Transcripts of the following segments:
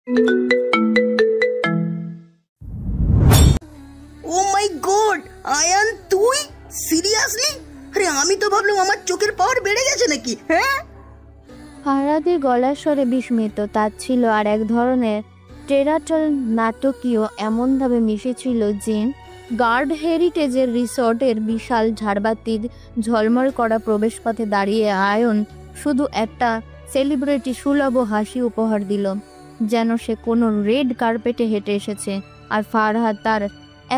ও মাই god, Ayaan তুই seriously? আরে আমি তো ভাবলাম আমার চোখের পাওয়ার বেড়ে গেছে নাকি। হ্যাঁ, ফারাদের গলার স্বরে বিস্মিত তাচ্ছিল আর এক ধরনের টেরাটল নাটকীয় এমনভাবে মিশেছিল যে গার্ড হেরিটেজের রিসর্টের বিশাল ঝাড়বাতির ঝলমল করা প্রবেশপথে দাঁড়িয়ে আয়ন শুধু একটা সেলিব্রিটি সুলভ হাসি উপহার দিল, যেন সে কোনো রেড কার্পেটে হেঁটে এসেছে আর ফারহাদ তার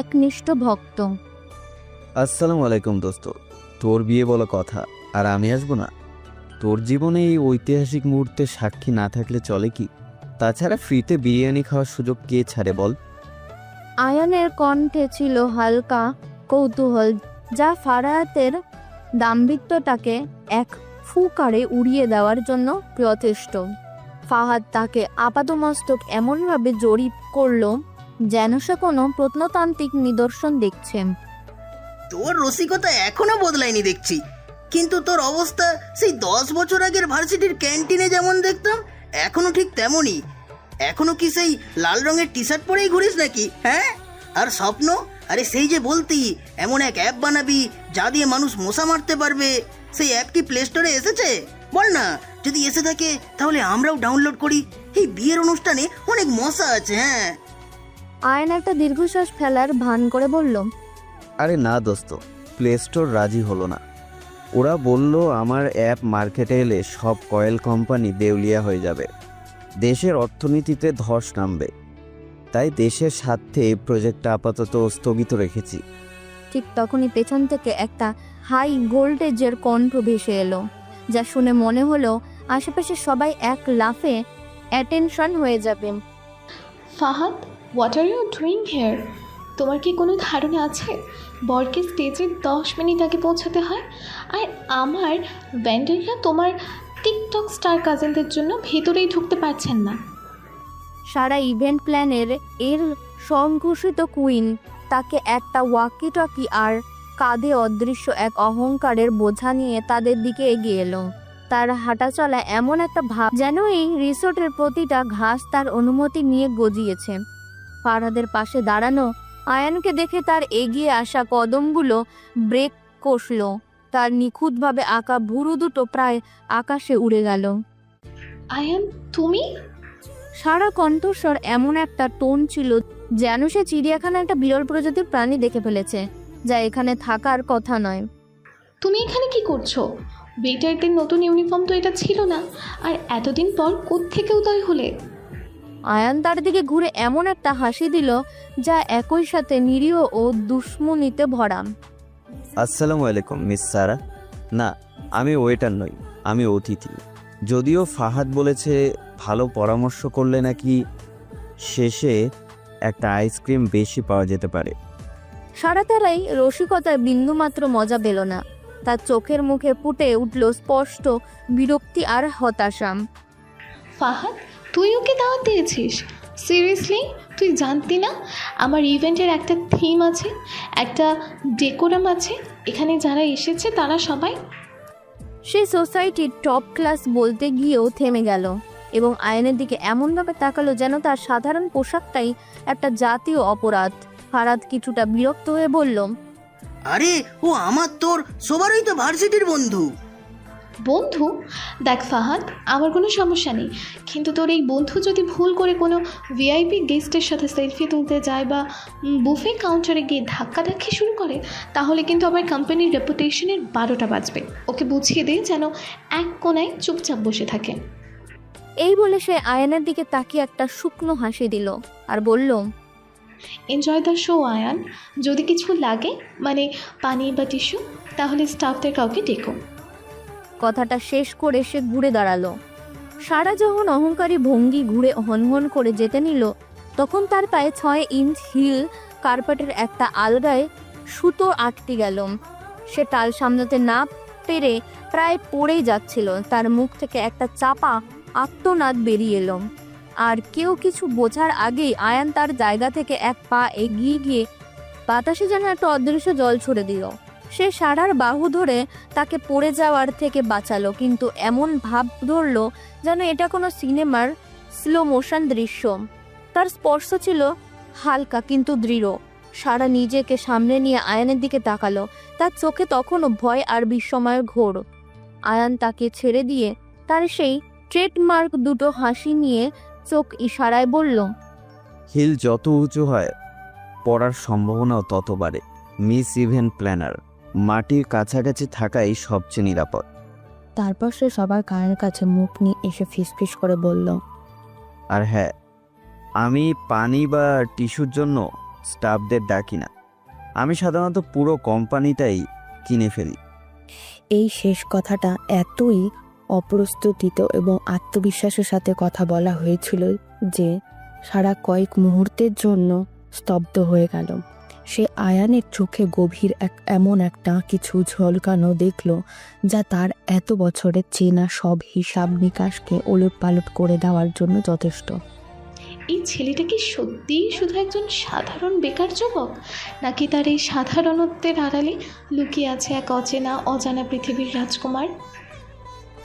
একনিষ্ঠ ভক্ত। আসসালামু আলাইকুম দোস্ত, তোর বিয়ে বলো কথা আর আমি আসবো না? তোর জীবনে এই ঐতিহাসিক মুহূর্তে সাক্ষী না থাকলে চলে কি? তাছাড়া ফ্রিতে বিরিয়ানি খাওয়ার সুযোগ কে ছাড়ে বল? আয়নের কণ্ঠে ছিল হালকা কৌতূহল, যা ফারাহাতের দাম্ভিত্যটাকে এক ফুকারে উড়িয়ে দেওয়ার জন্য যথেষ্ট। ফাহাদ তাকে আপাতমস্তক এমনভাবে জড়িত করল যেন সে কোনো প্রত্নতান্ত্রিক নিদর্শন দেখছে। তোর রসিকতা এখনো বদলায়নি দেখছি, কিন্তু তোর অবস্থা সেই 10 বছর আগের ভার্সিটির ক্যান্টিনে যেমন দেখতাম এখনো ঠিক তেমনই। এখনো কি সেই লাল রঙের টি শার্ট পরেই ঘুরিস নাকি? হ্যাঁ, আর স্বপ্ন? আরে সেই যে বলতি এমন এক অ্যাপ বানাবি যা দিয়ে মানুষ মশা মারতে পারবে, সেই অ্যাপ কি প্লে স্টোরে এসেছে? বল না, যদি এসে থাকে তাহলে আমরাও ডাউনলোড করি। এই বিয়ের অনুষ্ঠানে অনেক মশা আছে। হ্যাঁ, আয়ন একটা দীর্ঘশ্বাস ফেলার ভান করে বলল, আরে না দোস্ত, প্লে স্টোর রাজি হলো না। ওরা বলল আমার অ্যাপ মার্কেটে এলে সব কয়েল কোম্পানি দেউলিয়া হয়ে যাবে, দেশের অর্থনীতিতে ধস নামবে। তাই দেশের স্বার্থে এই প্রজেক্টটা আপাতত স্থগিত রেখেছি। ঠিক তখনই পেছন থেকে একটা হাই ভোল্টেজের কণ্ঠ ভেসে এলো, যা শুনে মনে হলো আশেপাশে সবাই এক লাফে অ্যাটেনশন হয়ে যাবে। Fahad, what are you doing here? তোমার কি কোনো ধারণা আছে বরকে স্টেজে 10 মিনিট আগে পৌঁছাতে হয়? আর আমার ভেন্ডাররা তোমার টিকটক স্টার কাজিনদের জন্য ভেতরেই ঢুকতে পারছেন না। সারা ইভেন্ট প্ল্যানের এর সংঘোষিত কুইন তাকে একটা ওয়াকি টকি আর কাঁধে অদৃশ্য এক অহংকারের বোঝা নিয়ে তাদের দিকে এগিয়ে এলো। তার হাঁটা চলা এমন একটা ভাব যেন এই রিসোর্টের প্রতিটা ঘাস তার অনুমতি নিয়ে গজিয়েছে। ফারহাদের পাশে দাঁড়ানো আয়ানকে দেখে তার এগিয়ে আসা কদমগুলো ব্রেক কষল, তার নিখুঁতভাবে আঁকা ভুরু দুটো প্রায় আকাশে উড়ে গেল। আয়ান, তুমি? সারা কণ্ঠস্বর এমন একটা টোন ছিল যেন সে চিড়িয়াখানায় একটা বিরল প্রজাতির প্রাণী দেখে ফেলেছে, যা এখানে থাকার কথা নয়। তুমি এখানে কি করছো? ওয়েটারদের নতুন ইউনিফর্ম তো এটা ছিল না, আর এতদিন পর কোত্থেকে উদয় হলে? আয়ান তার দিকে ঘুরে এমন একটা হাসি দিল যা একই সাথে নিরীহ ও দুশ্মনীতে ভরা। আসসালামু আলাইকুম মিস সারা। না, আমি ওয়েটার নই, আমি অতিথি। যদিও ফাহাদ বলেছে ভালো পরামর্শ করলে নাকি শেষে একটা আইসক্রিম বেশি পাওয়া যেতে পারে। সারা তারাই রসিকতায় বিন্দুমাত্র মজা পেল না, তার চোখের মুখে ফুটে উঠল স্পষ্ট বিরক্তি আর হতাশা। ফাহাদ, তুই ওকে দাওয়াত দিয়েছিস? সিরিয়াসলি? তুই জানতি না আমার ইভেন্টের একটা থিম আছে, একটা ডেকোরাম আছে? এখানে যারা এসেছে তারা সবাই সে সোসাইটির টপ ক্লাস বলতে গিয়েও থেমে গেল এবং আয়নের দিকে এমনভাবে তাকালো যেন তার সাধারণ পোশাকটাই একটা জাতীয় অপরাধ। ফারাদ কিছুটা বিরক্ত হয়ে বলল, আরে ও আমার তোর সবারই তো ভার্সিটির বন্ধু। বন্ধু? দেখ ফাহাদ, আমার কোনো সমস্যা নেই, কিন্তু তোর এই বন্ধু যদি ভুল করে কোনো ভিআইপি গেস্টের সাথে সেলফি তুলতে যায় বা বুফে কাউন্টারে গিয়ে ধাক্কাধাক্কি শুরু করে, তাহলে কিন্তু আমার কোম্পানির রেপুটেশনের 12টা বাজবে। ওকে বুঝিয়ে দে যেন এক কোনায় চুপচাপ বসে থাকে। এই বলে সে আয়নের দিকে তাকিয়ে একটা শুকনো হাসি দিল আর বলল, এনজয় দ্য শো আয়ান। যদি কিছু লাগে, মানে পানি বা টিস্যু, তাহলে স্টাফদের কাউকে ডেকো। কথাটা শেষ করে সে ঘুরে দাঁড়ালো। সারা যখন অহংকারী ভঙ্গি ঘুরে হনহন করে যেতে নিল, তখন তার পায়ে 6 ইঞ্চ হিল কার্পেটের একটা আলগায় সুতো আটকে গেল। সে টাল সামলাতে না পেরে প্রায় পড়েই যাচ্ছিল। তার মুখ থেকে একটা চাপা আর্তনাদ বেরিয়ে এলো, আর কেউ কিছু বোঝার আগেই আয়ান তার জায়গা থেকে এক পা এগিয়ে গিয়ে বাতাসে যেন একটা অদৃশ্য জল ছুড়ে দিল। সে সারার বাহু ধরে তাকে পড়ে যাওয়ার থেকে বাঁচালো, কিন্তু এমন ভাব ধরলো যেন এটা কোনো সিনেমার স্লো মোশন দৃশ্য। তার স্পর্শ ছিল হালকা কিন্তু দৃঢ়। সারা নিজেকে সামনে নিয়ে আয়ানের দিকে তাকালো। তার চোখে তখনও ভয় আর বিস্ময়ের ঘোর। আয়ান তাকে ছেড়ে দিয়ে তার সেই ট্রেডমার্ক দুটো হাসি নিয়ে চোখ ইশারায় বলল, হিল যত উঁচু হয় পড়ার সম্ভাবনাও তত বাড়ে। মিস ইভেন্ট প্ল্যানার, মাটির কাছাকাছি থাকাই সবচেয়ে নিরাপদ। তারপর সে সবার কানের কাছে মুখ নিয়ে এসে ফিসফিস করে বলল, আর হ্যাঁ, আমি পানি বা টিস্যুর জন্য স্টাফদের ডাকি না। আমি সাধারণত পুরো কোম্পানিটাই কিনে ফেলি। এই শেষ কথাটা এতই অপ্রস্তুতিত এবং আত্মবিশ্বাসের সাথে কথা বলা হয়েছিল যে সারা কয়েক মুহূর্তের জন্য স্তব্ধ হয়ে গেল। সে আয়ানের চোখে গভীর এমন একটা কিছু ঝলকানো দেখল যা তার এত বছরের চেনা সব হিসাব নিকাশকে ওলটপালট করে দেওয়ার জন্য যথেষ্ট। এই ছেলেটা কি সত্যিই শুধু একজন সাধারণ বেকার যুবক, নাকি তার এই সাধারণত্বের আড়ালে লুকিয়ে আছে এক অজানা পৃথিবীর রাজকুমার?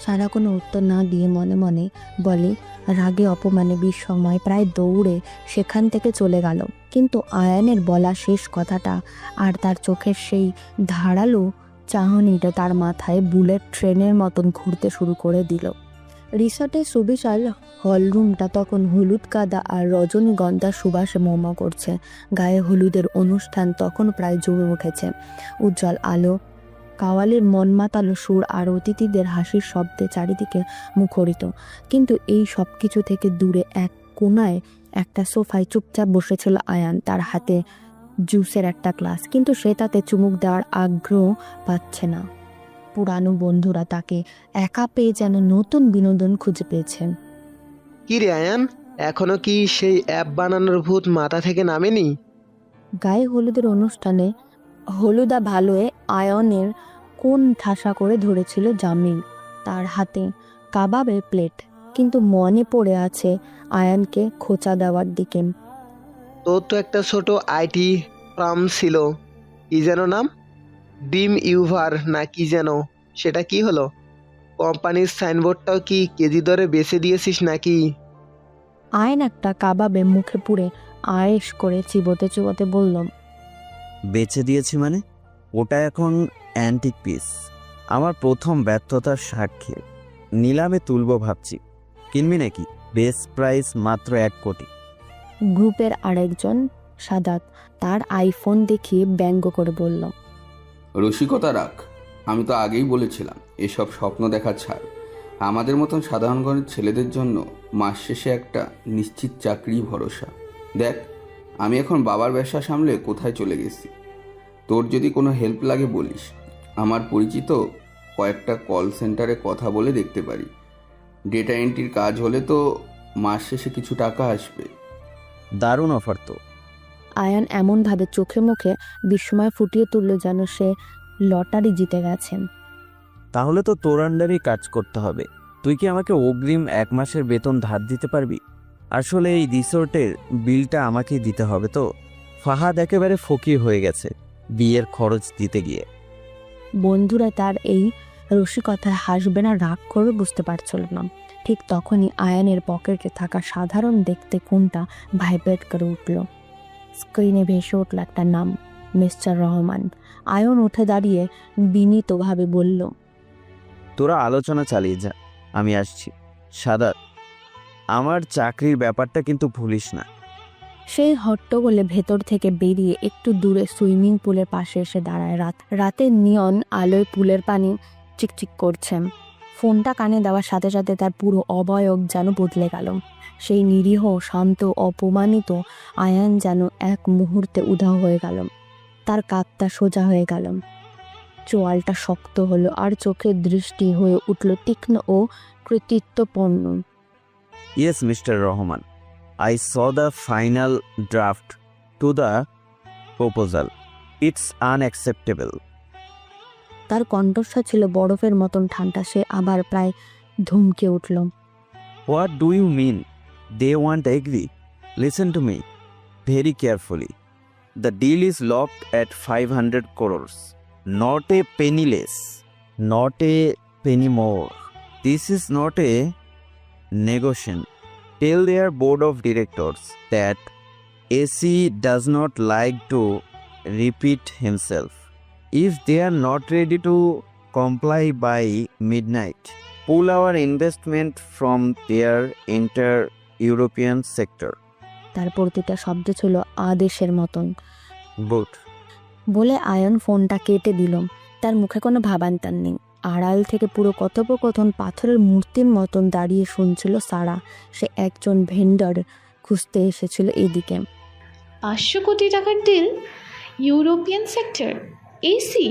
সারা কোনো উত্তর না দিয়ে মনে মনে বলে, রাগে অপমানে বিস্ময় প্রায় দৌড়ে সেখান থেকে চলে গেল। কিন্তু আয়ানের বলা শেষ কথাটা আর তার চোখের সেই ধারালো চাহনিটা তার মাথায় বুলেট ট্রেনের মতন ঘুরতে শুরু করে দিল। রিসর্টের সুবিশাল হলরুমটা তখন হলুদ কাদা আর রজনীগন্ধার সুবাসে মোমো করছে। গায়ে হলুদের অনুষ্ঠান তখন প্রায় জমে উঠেছে। উজ্জ্বল আলো, কাওয়ালির মনমাতালো সুর আর অতিথিদের হাসির শব্দে চারিদিকে মুখরিত। কিন্তু এই সব কিছু থেকে দূরে এক কোনায় একটা সোফায় চুপচাপ বসেছিল আয়ান, তার হাতে জুসের একটা গ্লাস। কিন্তু সে তাতে চুমুক দেওয়ার আগ্রহ পাচ্ছে না। পুরানো বন্ধুরা তাকে একা পেয়ে যেন নতুন বিনোদন খুঁজে পেয়েছেন। কি রে আয়ান, এখনো কি সেই অ্যাপ বানানোর ভূত মাথা থেকে নামেনি? গায়ে হলুদের অনুষ্ঠানে হলুদা ভালোয় আয়নের কোন ঠাসা করে ধরেছিল জামিল, তার হাতে কাবাবের প্লেট। কিন্তু মনে পড়ে আছে আয়ানকে খোঁচা দেওয়ার দিকে। তোর তো একটা ছোট আইটি ফার্ম ছিল, কি যেন নাম, ডিম ইউভার না কি যেন, সেটা কি হলো? কোম্পানির সাইনবোর্ডটাও কি কেজি দরে বেচে দিয়েছিস নাকি? আয়ন একটা কাবাবে মুখে পুড়ে আয়েশ করে চিবোতে চিবোতে বলল, বেচে দিয়েছি মানে? ওটা এখন অ্যান্টিক পিস, আমার প্রথম ব্যর্থতার সাক্ষী। নিলামে তুলব ভাবছি, কিনবি নাকি? বেস্ট প্রাইস মাত্র 1 কোটি। গ্রুপের আরেকজন সাদাত তার আইফোন দেখিয়ে ব্যঙ্গ করে বলল, রসিকতা রাখ, আমি তো আগেই বলেছিলাম এসব স্বপ্ন দেখা ছাড়। আমাদের মতন সাধারণ ঘরের ছেলেদের জন্য মাস শেষে একটা নিশ্চিত চাকরি ভরসা। দেখ, আমি এখন বাবার ব্যবসা সামলে কোথায় চলে গেছি। তোর যদি কোনো হেল্প লাগে বলিস, আমার পরিচিত কয়েকটা কল সেন্টারে কথা বলে দেখতে পারি। ডেটা এন্ট্রির কাজ হলে তো মাস শেষে কিছু টাকা আসবে। দারুণ অফার তো। আয়ান এমনভাবে চোখে মুখে বিস্ময় ফুটিয়ে তুলল যেন সে লটারি জিতে গেছেন। তাহলে তো তোর আন্ডারেই কাজ করতে হবে। তুই কি আমাকে অগ্রিম 1 মাসের বেতন ধার দিতে পারবি? আসলে এই রিসোর্টের বিলটা আমাকেই দিতে হবে তো। ফাহাদ একেবারে ফকির হয়ে গেছে বিয়ের খরচ দিতে গিয়ে। বন্ধুরা তার এই রসিকতায় হাসবে না রাগ করবে বুঝতে পারছিল না। ঠিক তখনই আয়ানের পকেটে থাকা সাধারণ দেখতে ফোনটা ভাইব্রেট করে উঠল। স্ক্রিনে ভেসে উঠল একটা নাম, মিস্টার রহমান। আয়ন উঠে দাঁড়িয়ে বিনীতভাবে বলল, তোরা আলোচনা চালিয়ে যা, আমি আসছি। সাদাত, আমার চাকরির ব্যাপারটা কিন্তু ভুলিস না। সেই হট্টগোলে ভেতর থেকে বেরিয়ে একটু দূরে সুইমিং পুলের পাশে এসে দাঁড়ায় রাতের নিয়ন আলোয় পুলের পানি চিকচিক করছে। ফোনটা কানে দেওয়ার সাথে সাথে তার পুরো অবয়ব যেন বদলে গেল। সেই নিরীহ, শান্ত, অপমানিত আয়ান যেন এক মুহূর্তে উধাও হয়ে গেল। তার কাঁধটা সোজা হয়ে গেল, চোয়ালটা শক্ত হলো আর চোখের দৃষ্টি হয়ে উঠল তীক্ষ্ণ ও কৃতিত্বপূর্ণ। Yes mister Rahman, I saw the final draft to the proposal. It's unacceptable. তার কণ্ঠস্বর ছিল বরফের মতন ঠান্ডা। সে আবার প্রায় ধমকে উঠল। What do you mean? They won't agree. Listen to me very carefully. The deal is locked at 500 crores. Not a penny less. Not a penny more. This is not a negotiation. Tell their board of directors that AC does not like to repeat himself. If they are not ready to comply by midnight, pull our investment from their inter-European sector. তার প্রতিটা শব্দ ছিল আদেশের মতন। Boot. বলে ion ফোনটা কেটে দিল। তার মুখে কোনো ভাবান্তর নেই। আড়াল থেকে পুরো কথোপকথন পাথরের মূর্তির মতন দাঁড়িয়ে শুনছিল সারা। সে একজন ভেন্ডার খুঁজতে এসেছিল এদিকে। 500 কোটি টাকার ডিল, ইউরোপিয়ান সেক্টর, এসি।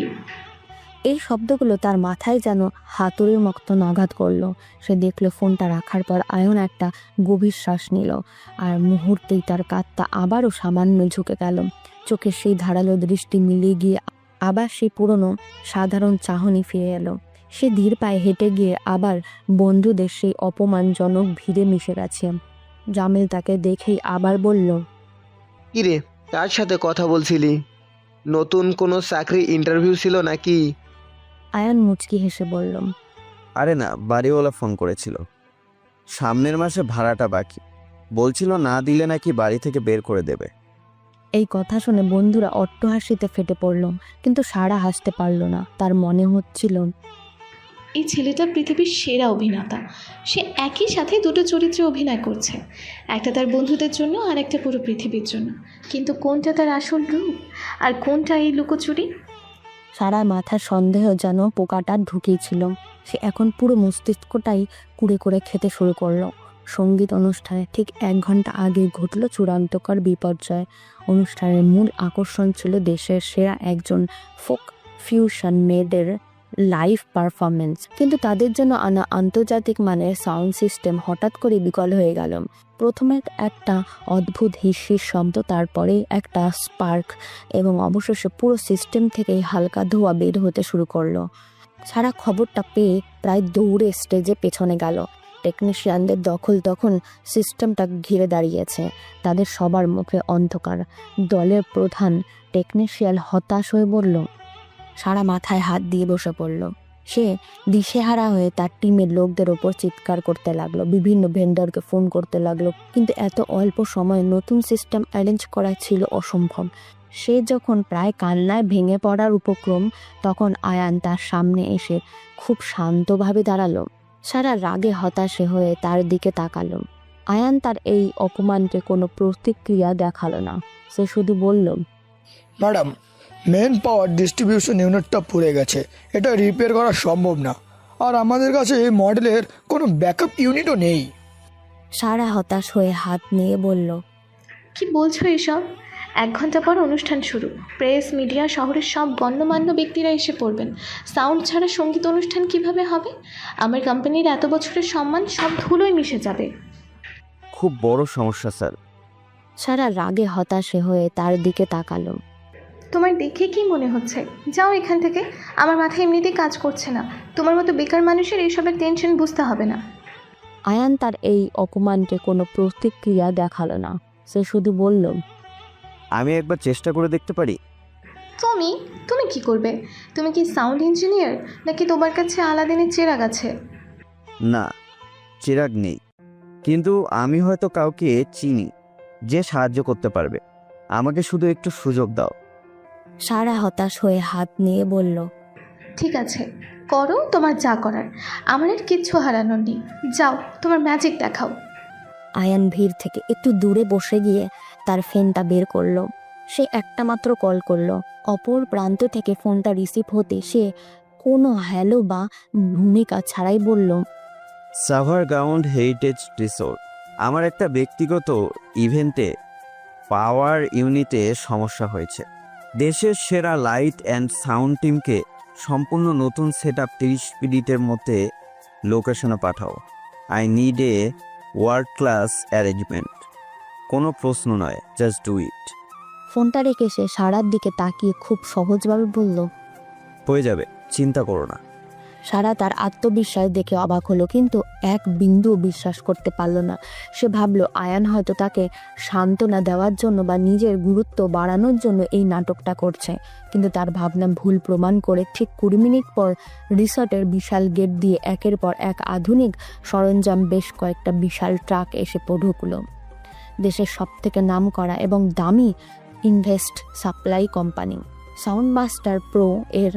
এই শব্দগুলো তার মাথায় যেন হাতুড়ির মতন আঘাত করলো। সে দেখলো ফোনটা রাখার পর আয়ন একটা গভীর শ্বাস নিল, আর মুহূর্তেই তার কাঁধটা আবারও সামান্য ঝুঁকে গেল। চোখের সেই ধারালো দৃষ্টি মিলিয়ে গিয়ে আবার সেই পুরনো সাধারণ চাহনি ফিরে এলো। সে ধীর পায়ে হেঁটে গিয়ে আবার বন্ধুদের সেই অপমানজনক ভিড়ে মিশে গেছে। জামিল তাকে দেখেই আবার বলল, কিরে, কার সাথে কথা বলছিলি? নতুন কোনো চাকরি ইন্টারভিউ ছিল নাকি? আয়ন মুচকি হেসে বলল, আরে না, বাড়িওয়ালা ফোন করেছিল। সামনের মাসে ভাড়াটা বাকি, বলছিল না দিলে নাকি বাড়ি থেকে বের করে দেবে। এই কথা শুনে বন্ধুরা অট্টহাসিতে ফেটে পড়ল, কিন্তু সারা হাসতে পারল না। তার মনে হচ্ছিল এই ছেলেটা পৃথিবীর সেরা অভিনেতা। সে একই সাথে দুটো চরিত্রে অভিনয় করছে, একটা তার বন্ধুদের জন্য আর একটা পুরো পৃথিবীর জন্য। কিন্তু কোনটা তার আসল রূপ আর কোনটা এই লুকোচুরি? সারার মাথার সন্দেহ যেন পোকাটা ঢুকিয়েছিল। সে এখন পুরো মস্তিষ্কটাই কুড়ে করে খেতে শুরু করলো। সঙ্গীত অনুষ্ঠানে ঠিক 1 ঘন্টা আগে ঘটল চূড়ান্তকর বিপর্যয়। অনুষ্ঠানের মূল আকর্ষণ ছিল দেশের সেরা একজন ফোক ফিউশন মেয়েদের লাইভ পারফরমেন্স, কিন্তু তাদের জন্য আনা আন্তর্জাতিক মানের সাউন্ড সিস্টেম হঠাৎ করে বিকল হয়ে গেল। প্রথমে একটা অদ্ভুত হিসির শব্দ, তারপরে একটা স্পার্ক, এবং অবশেষে পুরো সিস্টেম থেকেই হালকা ধোঁয়া বের হতে শুরু করলো। সারা খবরটা পেয়ে প্রায় দৌড়ে স্টেজে পেছনে গেল। টেকনিশিয়ানদের দখল তখন সিস্টেমটা ঘিরে দাঁড়িয়েছে। তাদের সবার মুখে অন্ধকার। দলের প্রধান টেকনিশিয়ান হতাশ হয়ে বলল, সারা মাথায় হাত দিয়ে বসে পড়ল। সে দিশেহারা হয়ে তার টিমের লোকদের ওপর চিৎকার করতে লাগলো, বিভিন্ন ভেন্ডারকে ফোন করতে লাগলো, কিন্তু এত অল্প সময়ে নতুন সিস্টেম অ্যারেঞ্জ করা ছিল অসম্ভব। সে যখন প্রায় কান্নায় ভেঙে পড়ার উপক্রম, তখন আয়ান তার সামনে এসে খুব শান্তভাবে দাঁড়ালো। সারা রাগে হতাশে হয়ে তার দিকে তাকালো। আয়ান তার এই অপমানকে কোনো প্রতিক্রিয়া দেখালো না। সে শুধু বলল, ম্যাডাম, মেন পাওয়ার ডিস্ট্রিবিউশন ইউনিটটা পুড়ে গেছে, এটা রিপেয়ার করা সম্ভব না, আর আমাদের কাছে এই মডেলের কোনো ব্যাকআপ ইউনিটও নেই। সারা হতাশ হয়ে হাত নিয়ে বলল, কি বলছো এসব? 1 ঘন্টা পর অনুষ্ঠান শুরু। প্রেস, মিডিয়া, শহরের সব গণ্যমান্য ব্যক্তিরা এসে পড়বেন। সাউন্ড ছাড়া সঙ্গীত অনুষ্ঠান কিভাবে হবে? আমার কোম্পানির এত বছরের সম্মান সব ধুলোয় মিশে যাবে। খুব বড় সমস্যা স্যার। সারা রাগে হতাশে হয়ে তার দিকে তাকালো। তোমার দেখে কি মনে হচ্ছে? যাও এখান থেকে, আমার মাথায় এমনিতেই কাজ করছে না। তোমার মতো বেকার মানুষের এইসবের টেনশন বুঝতে হবে না। আয়ান তার এই অপমানকে কোনো প্রতিক্রিয়া দেখালো না। সে শুধু বলল, আমি একবার চেষ্টা করে দেখতে পারি? তুমি কি করবে? তুমি কি সাউন্ড ইঞ্জিনিয়ার, নাকি তোমার কাছে আলাদিনের চেরাগ আছে? না, চিরাগ নেই, কিন্তু আমি হয়তো কাউকে চিনি যে সাহায্য করতে পারবে। আমাকে শুধু একটু সুযোগ দাও। সারা হতাশ হয়ে হাত নিয়ে বলল, ঠিক আছে, করো তোমার যা করার। আমার আর কিচ্ছু হারানোর নেই। যাও, তোমার ম্যাজিক দেখাও। আয়ান ভিড় থেকে একটু দূরে বসে গিয়ে তার ফোনটা বের করলো। সে একটা মাত্র কল করলো। অপর প্রান্ত থেকে ফোনটা রিসিভ হতে সে কোনো হ্যালো বা ভূমিকা ছাড়াই বলল, সাভার গ্রাউন্ড হেরিটেজ রিসোর্ট। আমার একটা ব্যক্তিগত ইভেন্টে পাওয়ার ইউনিটে সমস্যা হয়েছে। দেশের সেরা লাইট অ্যান্ড সাউন্ড টিমকে সম্পূর্ণ নতুন সেট আপ 30 মিনিটের মধ্যে লোকেশনে পাঠাও। I need a world class arrangement. কোনো প্রশ্ন নয়, জাস্ট ডু ইট। ফোনটা রেখে সে সারার দিকে তাকিয়ে খুব সহজভাবে বলল, হয়ে যাবে, চিন্তা করো না। সারা তার আত্মবিশ্বাস দেখে অবাক হলো, কিন্তু এক বিন্দু বিশ্বাস করতে পারল না। সে ভাবল আয়ান হয়তো তাকে সান্ত্বনা দেওয়ার জন্য বা নিজের গুরুত্ব বাড়ানোর জন্য এই নাটকটা করছে। কিন্তু তার ভাবনা ভুল প্রমাণ করে ঠিক 20 মিনিট পর রিসর্টের বিশাল গেট দিয়ে একের পর এক আধুনিক সরঞ্জাম বেশ কয়েকটা বিশাল ট্রাক এসে ঢুকলো। দেশের সবথেকে নামকরা এবং দামি invest supply company sound master pro এর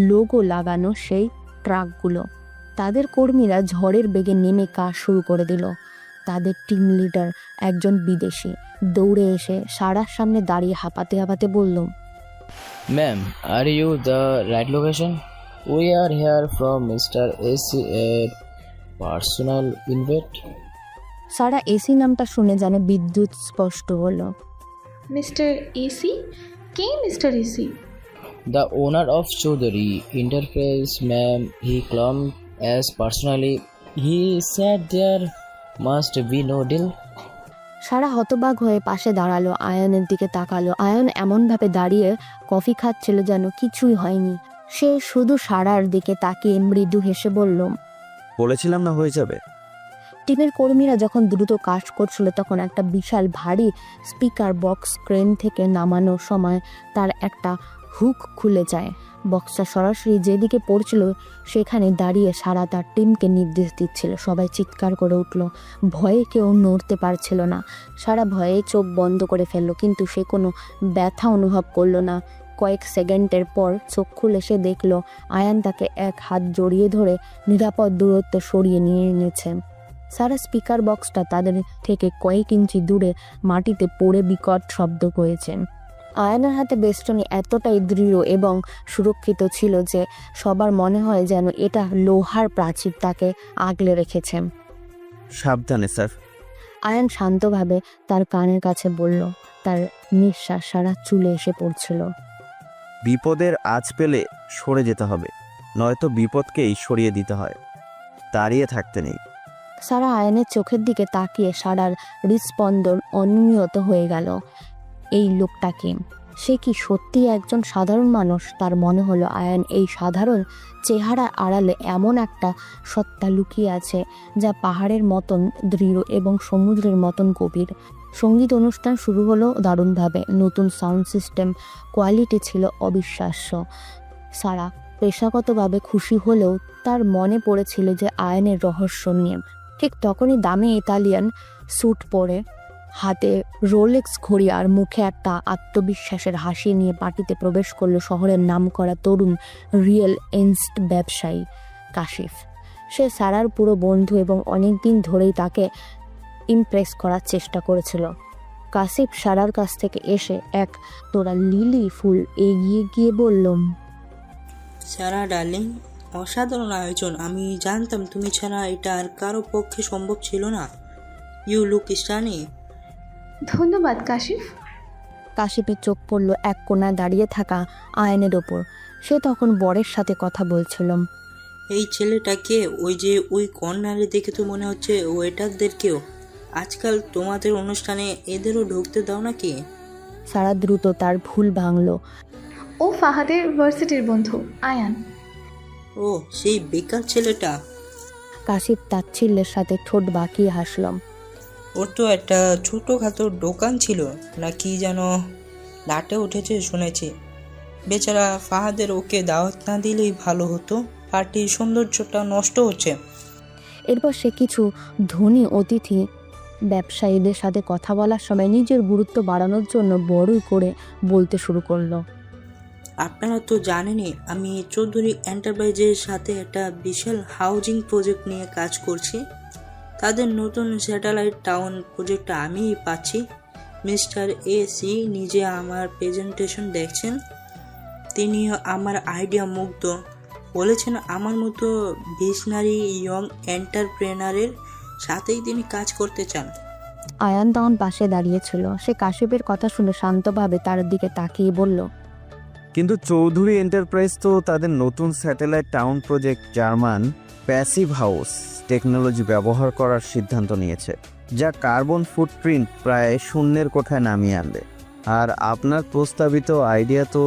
লোগো লাগানো সেই ট্রাকগুলো। তাদের কর্মীরা ঝড়ের বেগে নেমে কাজ শুরু করে দিল। তাদের টিম লিডার একজন বিদেশি দৌড়ে এসে সারার সামনে দাঁড়িয়ে হাঁপাতে হাঁপাতে বলল, Ma'am, are you the right location? We are here from Mr. AC personal invite. Sara AC নামটা শুনে যেন বিদ্যুৎ স্পষ্ট হলো। Mister AC? K mister AC? The owner of Chaudhary Enterprise, ma'am. He claimed as personally. He said there must be no deal. সারা হতবাক হয়ে পাশে দাঁড়ালো, আয়নের দিকে তাকালো। আয়ন এমনভাবে দাঁড়িয়ে কফি খাচ্ছিল যেন কিছুই হয়নি। সে শুধু সারার দিকে তাকিয়ে মৃদু হেসে বলল, বলেছিলাম না হয়ে যাবে। টিমের কর্মীরা যখন দ্রুত কাজ করছিল তখন একটা বিশাল ভারী স্পিকার বক্স ক্রেন থেকে নামানোর সময় তার একটা হুক খুলে যায়। বক্সটা সরাসরি যেদিকে পড়ছিল সেখানে দাঁড়িয়ে সারা তার টিমকে নির্দেশ দিচ্ছিল। সবাই চিৎকার করে উঠল, ভয়ে কেউ নড়তে পারছিল না। সারা ভয়ে চোখ বন্ধ করে ফেললো, কিন্তু সে কোনো ব্যথা অনুভব করলো না। কয়েক সেকেন্ডের পর চোখ খুলে সে দেখলো আয়ান তাকে এক হাত জড়িয়ে ধরে নিরাপদ দূরত্বে সরিয়ে নিয়ে এনেছে। সারা স্পিকার বক্সটা তাদের থেকে কয়েক ইঞ্চি দূরে মাটিতে পড়ে বিকট শব্দ করেছে। আয়নার হাতে বেষ্টনী এতটাই দৃঢ় এবং সুরক্ষিত ছিল যে সবার মনে হয় যেন এটা লোহার প্রাচীর তাকে আগলে রেখেছে। সাবধানে স্যার। আয়ান শান্তভাবে তার কানের কাছে বলল। তার নিঃশ্বাস সারা চুলে এসে পড়ছিল। বিপদের আঁচ পেলে সরে যেতে হবে, নয়তো বিপদকেই সরিয়ে দিতে হয়, দাঁড়িয়ে থাকতে নেই। সারা আয়নের চোখের দিকে তাকিয়ে সারার হৃদস্পন্দন অনিয়মিত হয়ে গেল। এই লোকটাকে সে কি সত্যি একজন সাধারণ মানুষ? তার মনে হলো আয়ান এই সাধারণ চেহারা আড়ালে এমন একটা সত্তা লুকিয়ে আছে যা পাহাড়ের মতন দৃঢ় এবং সমুদ্রের মতন গভীর। সঙ্গীত অনুষ্ঠান শুরু হলো দারুণভাবে। নতুন সাউন্ড সিস্টেম কোয়ালিটি ছিল অবিশ্বাস্য। সারা পেশাগতভাবে খুশি হলেও তার মনে পড়েছিল যে আয়নের রহস্য নিয়ে। ঠিক তখনই দামি ইতালিয়ান স্যুট পরে, হাতে রোলেক্স ঘড়ি আর মুখে একটা আত্মবিশ্বাসের হাসি নিয়ে পার্টিতে প্রবেশ করলো শহরের নামকরা তরুণ রিয়েল এস্টেট ব্যবসায়ী কাশিফ। সে সারার পুরো বন্ধু এবং অনেক দিন ধরেই তাকে ইমপ্রেস করার চেষ্টা করেছিল। কাশিফ সারার কাছ থেকে এসে এক তোড়া লিলি ফুল এগিয়ে গিয়ে বলল, সারা ডার্লিং, অসাধারণ আয়োজন। আমি জানতাম তুমি ছাড়া এটা আর কারো পক্ষে সম্ভব ছিল না। You look stunning. ধন্যবাদ কাশিফ। কাশিফের চোখ পড়ল এক কোণায় দাঁড়িয়ে থাকা আয়নের ওপর। সে তখন বরের সাথে কথা বলছিল। এই ছেলেটাকে ওই কর্নারে দেখে তো মনে হচ্ছে ওয়েটারদেরকেও। আজকাল তোমাদের অনুষ্ঠানে এদেরও ঢুকতে দাও নাকি? সারা দ্রুত তার ভুল ভাঙল। ও ফাহাদের ভার্সিটির বন্ধু আয়ান। ও সেই বেকার ছেলেটা। কাশিফ তাচ্ছিল্যের সাথে ঠোঁট বাঁকিয়ে হাসলাম। ওর তো একটা ছোটোখাটো দোকান ছিল না কি যেন, লাটে উঠেছে শুনেছি। বেচারা ফাহাদের ওকে দাওয়াত না দিলেই ভালো হতো, পার্টির সৌন্দর্যটা নষ্ট হচ্ছে। এরপর সে কিছু ধনী অতিথি ব্যবসায়ীদের সাথে কথা বলার সময় নিজের গুরুত্ব বাড়ানোর জন্য বড়ই করে বলতে শুরু করলো। আপনারা তো জানেনই আমি চৌধুরী এন্টারপ্রাইজের সাথে একটা বিশাল হাউজিং প্রজেক্ট নিয়ে কাজ করছি। তাদের নতুন স্যাটেলাইট টাউন প্রজেক্টটা আমিই পাচ্ছি। মিস্টার এসি নিজে আমার প্রেজেন্টেশন দেখছেন, তিনিও আমার আইডিয়া মুগ্ধ। বলেছেন আমার মতো ভিশনারি ইয়ং এন্টারপ্রেনারের সাথেই তিনি কাজ করতে চান। আয়ান তখন পাশে দাঁড়িয়েছিল। সে কাশিফের কথা শুনে শান্তভাবে তার দিকে তাকিয়ে বলল, কিন্তু চৌধুরী এন্টারপ্রাইজ তো তাদের নতুন satellite town project German passive house technology ব্যবহার করার সিদ্ধান্ত নিয়েছে, যা কার্বন ফুটপ্রিন্ট প্রায় শূন্যের কোঠায় নামিয়ে আনবে। আর আপনার প্রস্তাবিত আইডিয়া তো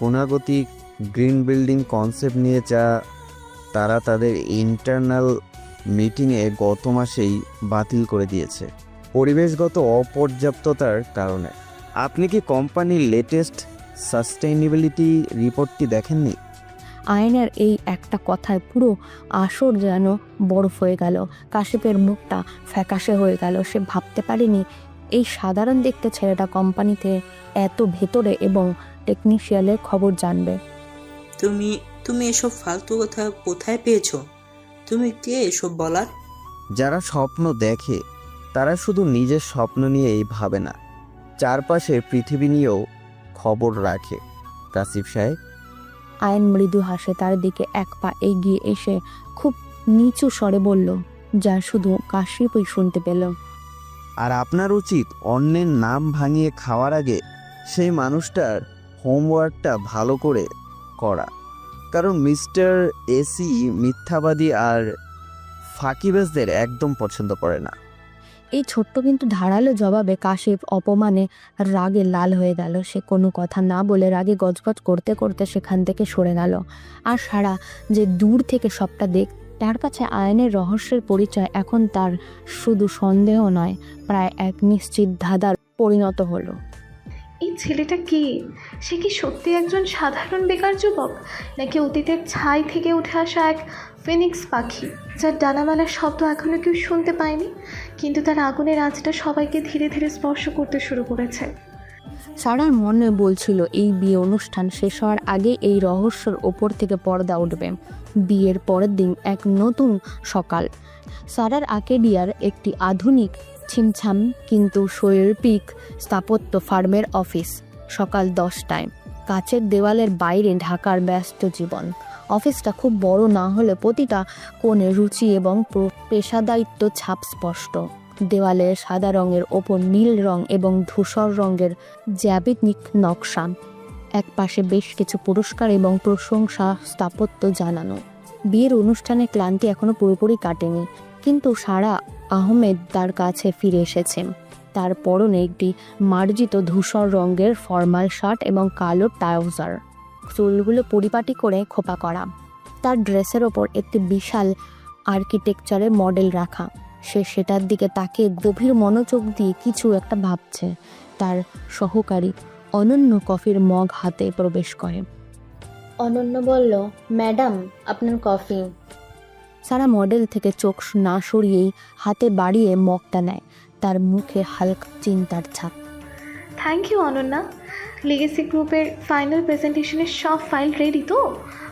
গুণাগতিক গ্রিন বিল্ডিং কনসেপ্ট নিয়ে, যা তারা তাদের ইন্টারনাল মিটিংয়ে গত মাসেই বাতিল করে দিয়েছে পরিবেশগত অপর্যাপ্ততার কারণে। আপনি কি কোম্পানির লেটেস্ট সাস্টেইনেবিলিটি রিপোর্টটি দেখেননি? আয়নের এই একটা কথায় পুরো আসর যেন বরফ হয়ে গেল। কাশিপের মুখটা ফ্যাকাশে হয়ে গেল। সে ভাবতে পারেনি এই সাধারণ দেখতে ছেলেটা কোম্পানিতে এত ভেতরে এবং টেকনিশিয়ালের খবর জানবে। তুমি এসব ফালতু কথা কোথায় পেয়েছো? তুমি কে এসব বলার? যারা স্বপ্ন দেখে তারা শুধু নিজের স্বপ্ন নিয়েই ভাবে না, চারপাশের পৃথিবী নিয়েও খবর রাখে। কাশিপ সাহেব। আয়ন মৃদু হাসে, তার দিকে এক পা এগিয়ে এসে খুব নিচু স্বরে বলল, যা শুধু কাশিপই শুনতে পেল। আর আপনার উচিত অন্যের নাম ভাঙিয়ে খাওয়ার আগে সেই মানুষটার হোমওয়ার্কটা ভালো করে করা, কারণ মিস্টার এসি মিথ্যাবাদী আর ফাঁকিবাজদের একদম পছন্দ করে না। এই ছোট্ট কিন্তু ধারালো জবাবে কাশিপ অপমানে রাগে লাল হয়ে গেল। সে কোনো কথা না বলে রাগে গজগজ করতে করতে সেখান থেকে সরে গেল। আর সারা যে দূর থেকে সবটা তার কাছে আয়নের রহস্যের পরিচয় এখন তার শুধু সন্দেহ নয়, প্রায় এক নিশ্চিত ধাঁধার পরিণত হলো। এই ছেলেটা কে? সে কি সত্যি একজন সাধারণ বেকার যুবক, নাকি অতীতের ছাই থেকে উঠে আসা এক ফিনিক্স পাখি যার ডানামালার শব্দ এখনো কেউ শুনতে পায়নি, কিন্তু তার আগুনের আঁচটা সবাইকে ধীরে ধীরে স্পর্শ করতে শুরু করেছে? সারার মনে বলছিল এই বিয়ে অনুষ্ঠান শেষ হওয়ার আগে এই রহস্যের ওপর থেকে পর্দা উঠবে। বিয়ের পরের দিন এক নতুন সকাল। সারার আর্কেডিয়ার একটি আধুনিক ছিমছাম কিন্তু শৈল্পিক স্থাপত্য ফার্মের অফিস। সকাল 10টায় কাচের দেওয়ালের বাইরে ঢাকার ব্যস্ত জীবন। অফিসটা খুব বড় না হলে প্রতিটা কোণে রুচি এবং পেশাদায়িত্ব ছাপ স্পষ্ট। দেওয়ালে সাদা রঙের ওপর নীল রং এবং ধূসর রঙের জ্যামিতিক নকশা। এক পাশে বেশ কিছু পুরস্কার এবং প্রশংসা স্থাপত্য জানানো। বিয়ের অনুষ্ঠানে ক্লান্তি এখনো পুরোপুরি কাটেনি, কিন্তু সারা আহমেদ তার কাছে ফিরে এসেছে। তার পরনে একটি মার্জিত ধূসর রঙের ফর্মাল শার্ট এবং কালো ট্রাউজার, চুলগুলো পরিপাটি করে খোপা করা। তার ড্রেসের ওপর একটি বিশাল আর্কিটেকচারের মডেল রাখা। সে সেটার দিকে তাকিয়ে গভীর মনোযোগ দিয়ে কিছু একটা ভাবছে। তার সহকারী অনন্য কফির মগ হাতে প্রবেশ করে। অনন্য বলল, ম্যাডাম আপনার কফি। সারা মডেল থেকে চোখ না সরিয়েই হাতে বাড়িয়ে মগটা নেয়। তার মুখে হালকা চিন্তার ছাপ। Thank you Ananya. লিগেসি গ্রুপের ফাইনাল প্রেজেন্টেশনের সব ফাইল রেডি তো?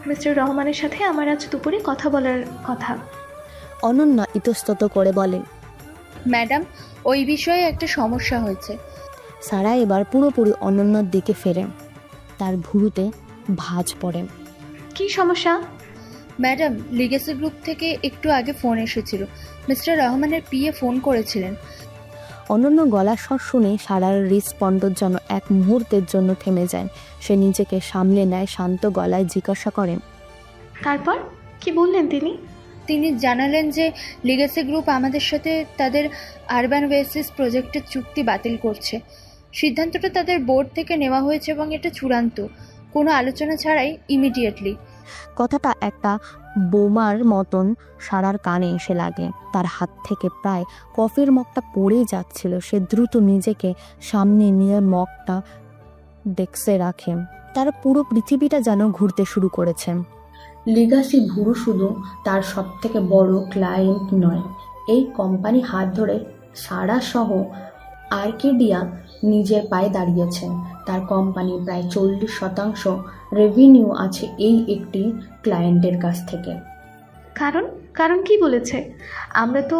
মিস্টার রহমানের সাথে আমার আজ দুপুরে কথা বলার কথা। অনন্যা ইতস্তত করে বলে, ম্যাডাম ওই বিষয়ে একটা সমস্যা হয়েছে। সারা এবার পুরোপুরি অনন্যার দিকে ফেরে। তার ভুরুতে ভাঁজ পড়ে। কি সমস্যা? ম্যাডাম লিগেসি গ্রুপ থেকে একটু আগে ফোন এসেছিল। মিস্টার রহমানের পিএ ফোন করেছিলেন। অনন্য গলার স্বর শুনে সারার হৃদস্পন্দন যেন এক মুহূর্তের জন্য থেমে যায়। সে নিজেকে সামলে নেয়, শান্ত গলায় জিজ্ঞাসা করে, তারপর কি বললেন তিনি? তিনি জানালেন যে লিগেসি গ্রুপ আমাদের সাথে তাদের আরবান ওয়েসিস প্রজেক্টের চুক্তি বাতিল করছে। সিদ্ধান্তটা তাদের বোর্ড থেকে নেওয়া হয়েছে এবং এটা চূড়ান্ত, কোনো আলোচনা ছাড়াই ইমিডিয়েটলি। কথাটা একটা বোমার মতন সারার কানে এসে লাগে। তার হাত থেকে প্রায় কফির মগটা পড়ে যাচ্ছিল। সে দ্রুত নিজেকে সামনে নিয়ে মগটা ডেস্কে রাখে। তার পুরো পৃথিবীটা যেন ঘুরতে শুরু করেছে। লিগাসি ভুরু শুধু তার সব থেকে বড় ক্লায়েন্ট নয়, এই কোম্পানি হাত ধরে সারা সহ আর্কেডিয়া নিজের পায়ে দাঁড়িয়েছে। তার কোম্পানি প্রায় 40% রেভিনিউ আছে এই একটি ক্লায়েন্টের কাছ থেকে। কারণ কি বলেছে? আমরা তো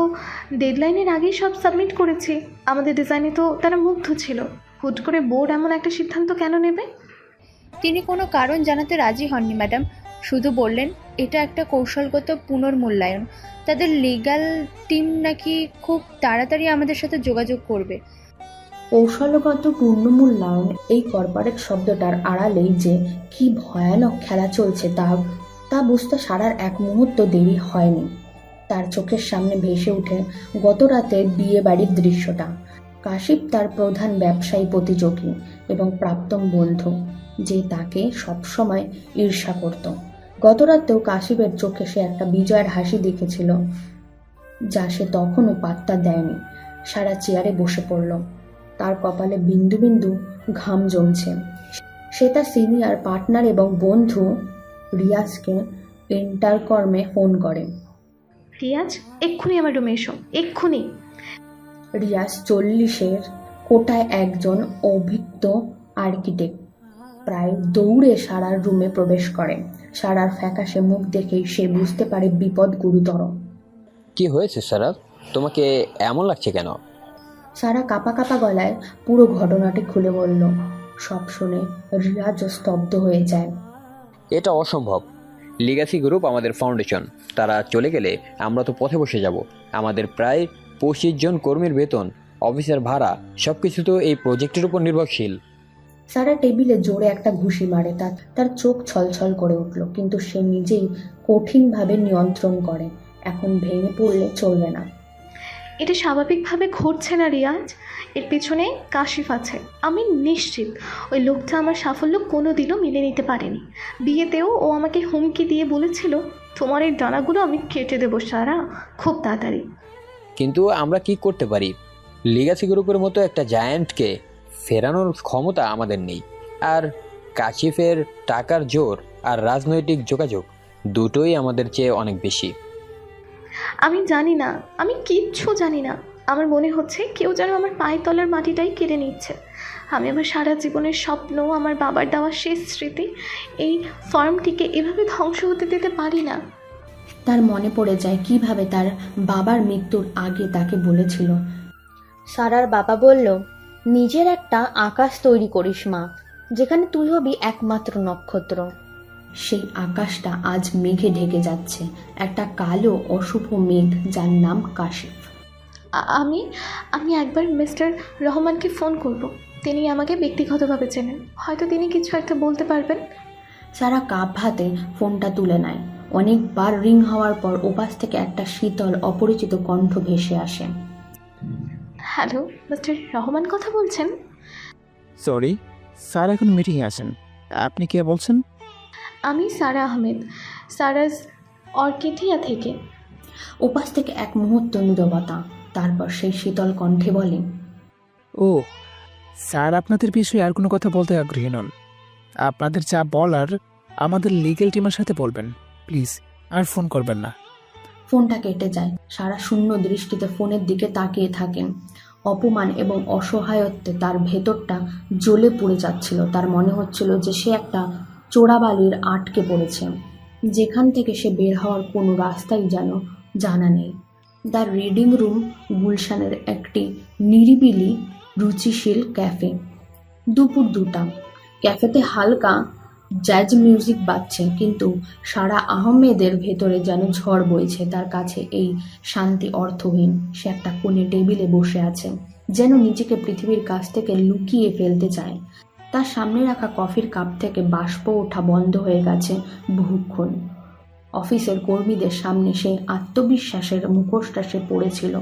ডেডলাইনের আগেই সব সাবমিট করেছি। আমাদের ডিজাইনে তো তারা মুগ্ধ ছিল। হুট করে বোর্ড এমন একটা সিদ্ধান্ত কেন নেবে? তিনি কোনো কারণ জানাতে রাজি হননি ম্যাডাম, শুধু বললেন এটা একটা কৌশলগত পুনর্মূল্যায়ন। তাদের লিগ্যাল টিম নাকি খুব তাড়াতাড়ি আমাদের সাথে যোগাযোগ করবে। কৌশলগত পুনর্মূল্যায়ন, এই কর্পোরেট শব্দটার আড়ালেই যে কি ভয়ানক খেলা চলছে তা বুঝতে সারার এক মুহূর্ত দেরি হয়নি। তার চোখের সামনে ভেসে ওঠে গত রাতের বিয়ে বাড়ির দৃশ্যটা। কাশিপ তার প্রধান ব্যবসায়ী প্রতিযোগী এবং প্রাক্তন বন্ধু, যে তাকে সবসময় ঈর্ষা করত। গতরাতেও কাশিফের চোখে সে একটা বিজয়ের হাসি দেখেছিল, যা সে তখনও পাত্তা দেয়নি। সারা চেয়ারে বসে পড়ল, তার কপালে বিন্দু বিন্দু ঘাম জমছে। সে তার সিনিয়র পার্টনার এবং বন্ধু রিয়াজকে ইন্টারকর্মে ফোন করে। রিয়াজ, এক্ষুনি আমার রুমে এসো, এক্ষুনি। রিয়াজ 40-এর কোটায় একজন অভিজ্ঞ আর্কিটেক্ট। প্রায় দৌড়ে সারার রুমে প্রবেশ করে। সারার ফ্যাকাশে মুখ দেখেই সে বুঝতে পারে বিপদ গুরুতর। কি হয়েছে সারা, তোমাকে এমন লাগছে কেন? সারা কাঁপা কাঁপা গলায় পুরো ঘটনাটি খুলে বলল। সব শুনে রিয়াজ স্তব্ধ হয়ে যায়। এটা অসম্ভব। লিগ্যাসি গ্রুপ আমাদের ফাউন্ডেশন, তারা চলে গেলে আমরা তো পথে বসে যাব। আমাদের প্রায় 25 জন কর্মীর বেতন, অফিসের ভাড়া, সবকিছু তো এই প্রজেক্টের উপর নির্ভরশীল। সারা টেবিলে জোরে একটা ঘুষি মারে। তার চোখ ছলছল করে উঠল, কিন্তু সে নিজেই কঠিনভাবে নিয়ন্ত্রণ করে। এখন ভেঙে পড়লে চলবে না। এটা স্বাভাবিকভাবে ঘটছে না রিয়াজ, এর পিছনে কাশিফ আছে। আমি নিশ্চিত ওই লোকটা আমার সাফল্য কোনো দিনও মেনে নিতে পারেনি। বিয়েতেও ও আমাকে হুমকি দিয়ে বলেছিল, তোমার এই ডানাগুলো আমি কেটে দেবো সারা, খুব তাড়াতাড়ি। কিন্তু আমরা কি করতে পারি? লিগ্যাসি গ্রুপের মতো একটা জায়ান্টকে ফেরানোর ক্ষমতা আমাদের নেই। আর কাশিফের টাকার জোর আর রাজনৈতিক যোগাযোগ দুটোই আমাদের চেয়ে অনেক বেশি। আমি জানি না, আমি কিচ্ছু জানি না। আমার মনে হচ্ছে কেউ যেন আমার পায়ের তলার মাটিটাই কেড়ে নিচ্ছে। আমি আমার সারা জীবনের স্বপ্ন, আমার বাবার দেওয়া শেষ স্মৃতি, এই ফার্মটিকে এভাবে ধ্বংস হতে দিতে পারি না। তার মনে পড়ে যায় কিভাবে তার বাবার মৃত্যুর আগে তাকে বলেছিল। সারার বাবা বলল, নিজের একটা আকাশ তৈরি করিস মা, যেখানে তুই হবি একমাত্র নক্ষত্র। সেই আকাশটা আজ মেঘে ঢেকে যাচ্ছে, একটা কালো অশুভ মেঘ যার নাম কাশিফ। আমি একবার মিস্টার রহমানকে ফোন করব। তিনি আমাকে ব্যক্তিগতভাবে চেনেন, হয়তো তিনি কিছু একটা বলতে পারবেন। সারা কাপ হাতে ফোনটা তুলে নেয়। অনেকবার রিং হওয়ার পর ওপাশ থেকে একটা শীতল অপরিচিত কণ্ঠ ভেসে আসে। হ্যালো, মিস্টার রহমান কথা বলছেন? সরি স্যার, এখন মিটিংয়ে আছেন। আপনি কে বলছেন? আমি সারা আহমেদ, সারাজ অর্কিডিয়া থেকে। ওপাশ থেকে এক মুহূর্ত নীরবতা, তারপর সেই শীতল কণ্ঠে বলে, ও স্যার, আপনাদের বিষয়ে আর কোনো কথা বলতে আগ্রহী নন। আপনাদের যা বলার আমাদের লিগ্যাল টিমের সাথে বলবেন, প্লিজ আর ফোন করবেন না। ফোনটা কেটে যায়। সারা শূন্য দৃষ্টিতে ফোনের দিকে তাকিয়ে থাকেন। অপমান এবং অসহায়ত্বে তার ভেতরটা জ্বলে পুড়ে যাচ্ছিল। তার মনে হচ্ছিল যে সে একটা চোরাবালির আটকে পড়েছে, যেখান থেকে সে বের হওয়ার কোনো রাস্তাই যেন জানা নেই। দ্য রিডিং রুম গুলশানের একটি নিরিবিলি রুচিশীল ক্যাফে। দুপুর 2টা। ক্যাফেতে হালকা জ্যাজ মিউজিক বাজছে, কিন্তু সারা আহমেদের ভেতরে যেন ঝড় বইছে। তার কাছে এই শান্তি অর্থহীন। সে একটা কোণে টেবিলে বসে আছে, যেন নিজেকে পৃথিবীর কাছ থেকে লুকিয়ে ফেলতে চায়। তার সামনে রাখা কফির কাপ থেকে বাষ্প ওঠা বন্ধ হয়ে গেছে বহুক্ষণ। অফিসের কর্মীদের সামনে সে আত্মবিশ্বাসের মুখোশটা সে পড়েছিল,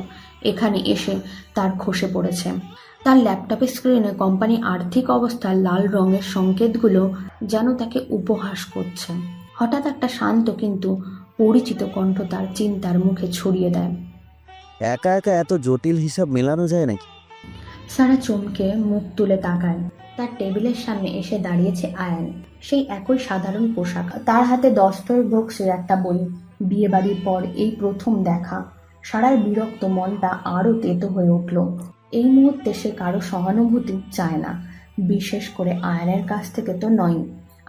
এখানে এসে তার খসে পড়েছে। তার ল্যাপটপের স্ক্রিনে কোম্পানি আর্থিক অবস্থার লাল রঙের সংকেতগুলো যেন তাকে উপহাস করছে। হঠাৎ একটা শান্ত কিন্তু পরিচিত কণ্ঠ তার চিন্তার মুখে ছড়িয়ে দেয়, একা একা এত জটিল হিসাব মেলানো যায় নাকি? সারা চমকে মুখ তুলে তাকায়। তার টেবিলের সামনে এসে দাঁড়িয়েছে আয়ান। সেই একই সাধারণ পোশাক, তার হাতে দস্তয়েভস্কির একটা বই। বিয়ে বাড়ির পর এই প্রথম দেখা। সারার বিরক্ত মনটা আরও তেতো হয়ে উঠল। এই মুহূর্তে সে কারো সহানুভূতি চায় না, বিশেষ করে আয়ানের কাছ থেকে তো নয়।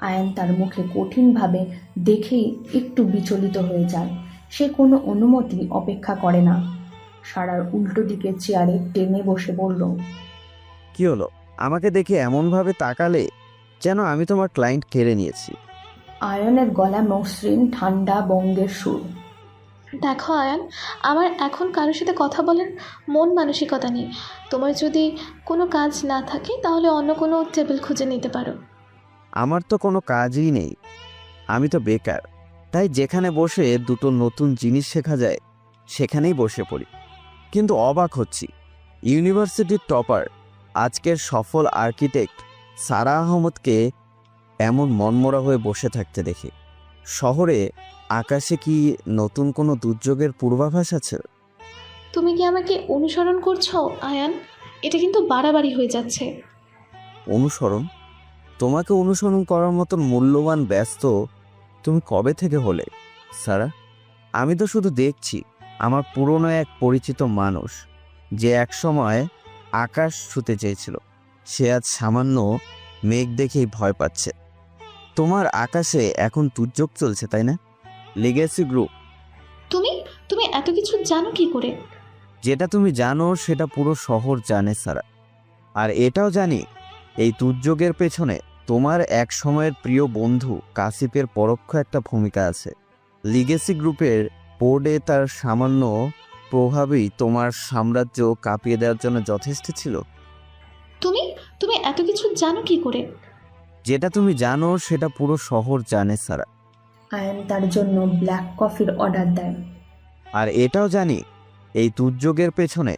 আয়ান তার মুখে কঠিনভাবে দেখেই একটু বিচলিত হয়ে যায়। সে কোনো অনুমতি অপেক্ষা করে না। সারার উল্টো দিকে চেয়ারে টেনে বসে বলল, কি হলো? আমাকে দেখে এমনভাবে তাকালে যেন আমি তোমার ক্লায়েন্ট কেড়ে নিয়েছি। আয়নের গলা মসৃণ, ঠান্ডা বঙ্গের সুর। দেখো আয়ান, আমার এখন কারোর সাথে কথা বলার মন মানসিকতা নেই। তোমার যদি কোনো কাজ না থাকে তাহলে অন্য কোনো টেবিল খুঁজে নিতে পারো। আমার তো কোনো কাজই নেই, আমি তো বেকার। তাই যেখানে বসে দুটো নতুন জিনিস শেখা যায় সেখানেই বসে পড়ি। কিন্তু অবাক হচ্ছি, ইউনিভার্সিটির টপার, আজকের সফল আর্কিটেক্ট সারা আহমদকে এমন মনমরা হয়ে বসে থাকতে দেখে। শহরে আকাশে কি নতুন কোনো দুর্যোগের পূর্বাভাস আছে? তুমি কি আমাকে অনুসরণ করছো আয়ান? এটা কিন্তু বাড়াবাড়ি হয়ে যাচ্ছে। অনুসরণ? তোমাকে অনুসরণ করার মতন মূল্যবান ব্যস্ত তুমি কবে থেকে হলে সারা? আমি তো শুধু দেখছি আমার পুরনো এক পরিচিত মানুষ যে এক সময় আকাশ ছুঁতে চেয়েছিল, সে আজ সামান্য মেঘ দেখেই ভয় পাচ্ছে। তোমার আকাশে এখন দুর্যোগ চলছে, তাই না? Legacy group. তুমি তুমি এত কিছু জানো কি করে? যেটা তুমি জানো সেটা পুরো শহর জানে সারা। আর এটাও জানি এই দুর্যোগের পেছনে তোমার এক সময়ের প্রিয় বন্ধু কাসিফের পরোক্ষ একটা ভূমিকা আছে। লিগ্যাসি গ্রুপের বোর্ডে তার সামান্য প্রভাবই তোমার সাম্রাজ্য কাঁপিয়ে দেওয়ার জন্য যথেষ্ট ছিল। তুমি তুমি এত কিছু জানো কি করে? যেটা তুমি জানো সেটা পুরো শহর জানে সারা। আয়ান তার জন্য ব্ল্যাক কফির অর্ডার দেয়। আর এটাও জানি এই দুর্যোগের পেছনে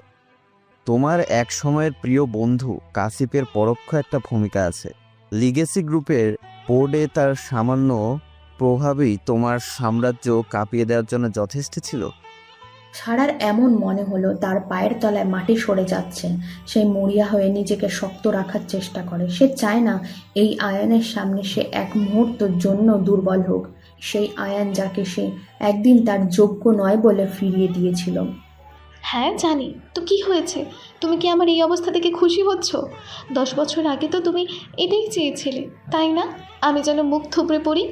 তোমার এক সময়ের প্রিয় বন্ধু কাসিফের পরোক্ষ একটা ভূমিকা আছে। লিগ্যাসি গ্রুপের বোর্ডে তার সামান্য প্রভাবই তোমার সাম্রাজ্য কাঁপিয়ে দেওয়ার জন্য যথেষ্ট ছিল। সারার এমন মনে হলো তার পায়ের তলায় মাটি সরে যাচ্ছে। সে মরিয়া হয়ে নিজেকে শক্ত রাখার চেষ্টা করে। সে চায় না এই আয়ানের সামনে সে এক মুহূর্তের জন্য দুর্বল হোক। সেই আয়ান যাকে সে একদিন তার যোগ্য নয় বলে ফিরিয়ে দিয়েছিল। হ্যাঁ জানি, তো কি হয়েছে? তুমি কি আমার এই অবস্থা থেকে খুশি হচ্ছ? 10 বছর আগে তো তুমি এটাই চেয়েছিলে, তাই না? আমি যেন মুখ থুবড়ে পড়ি।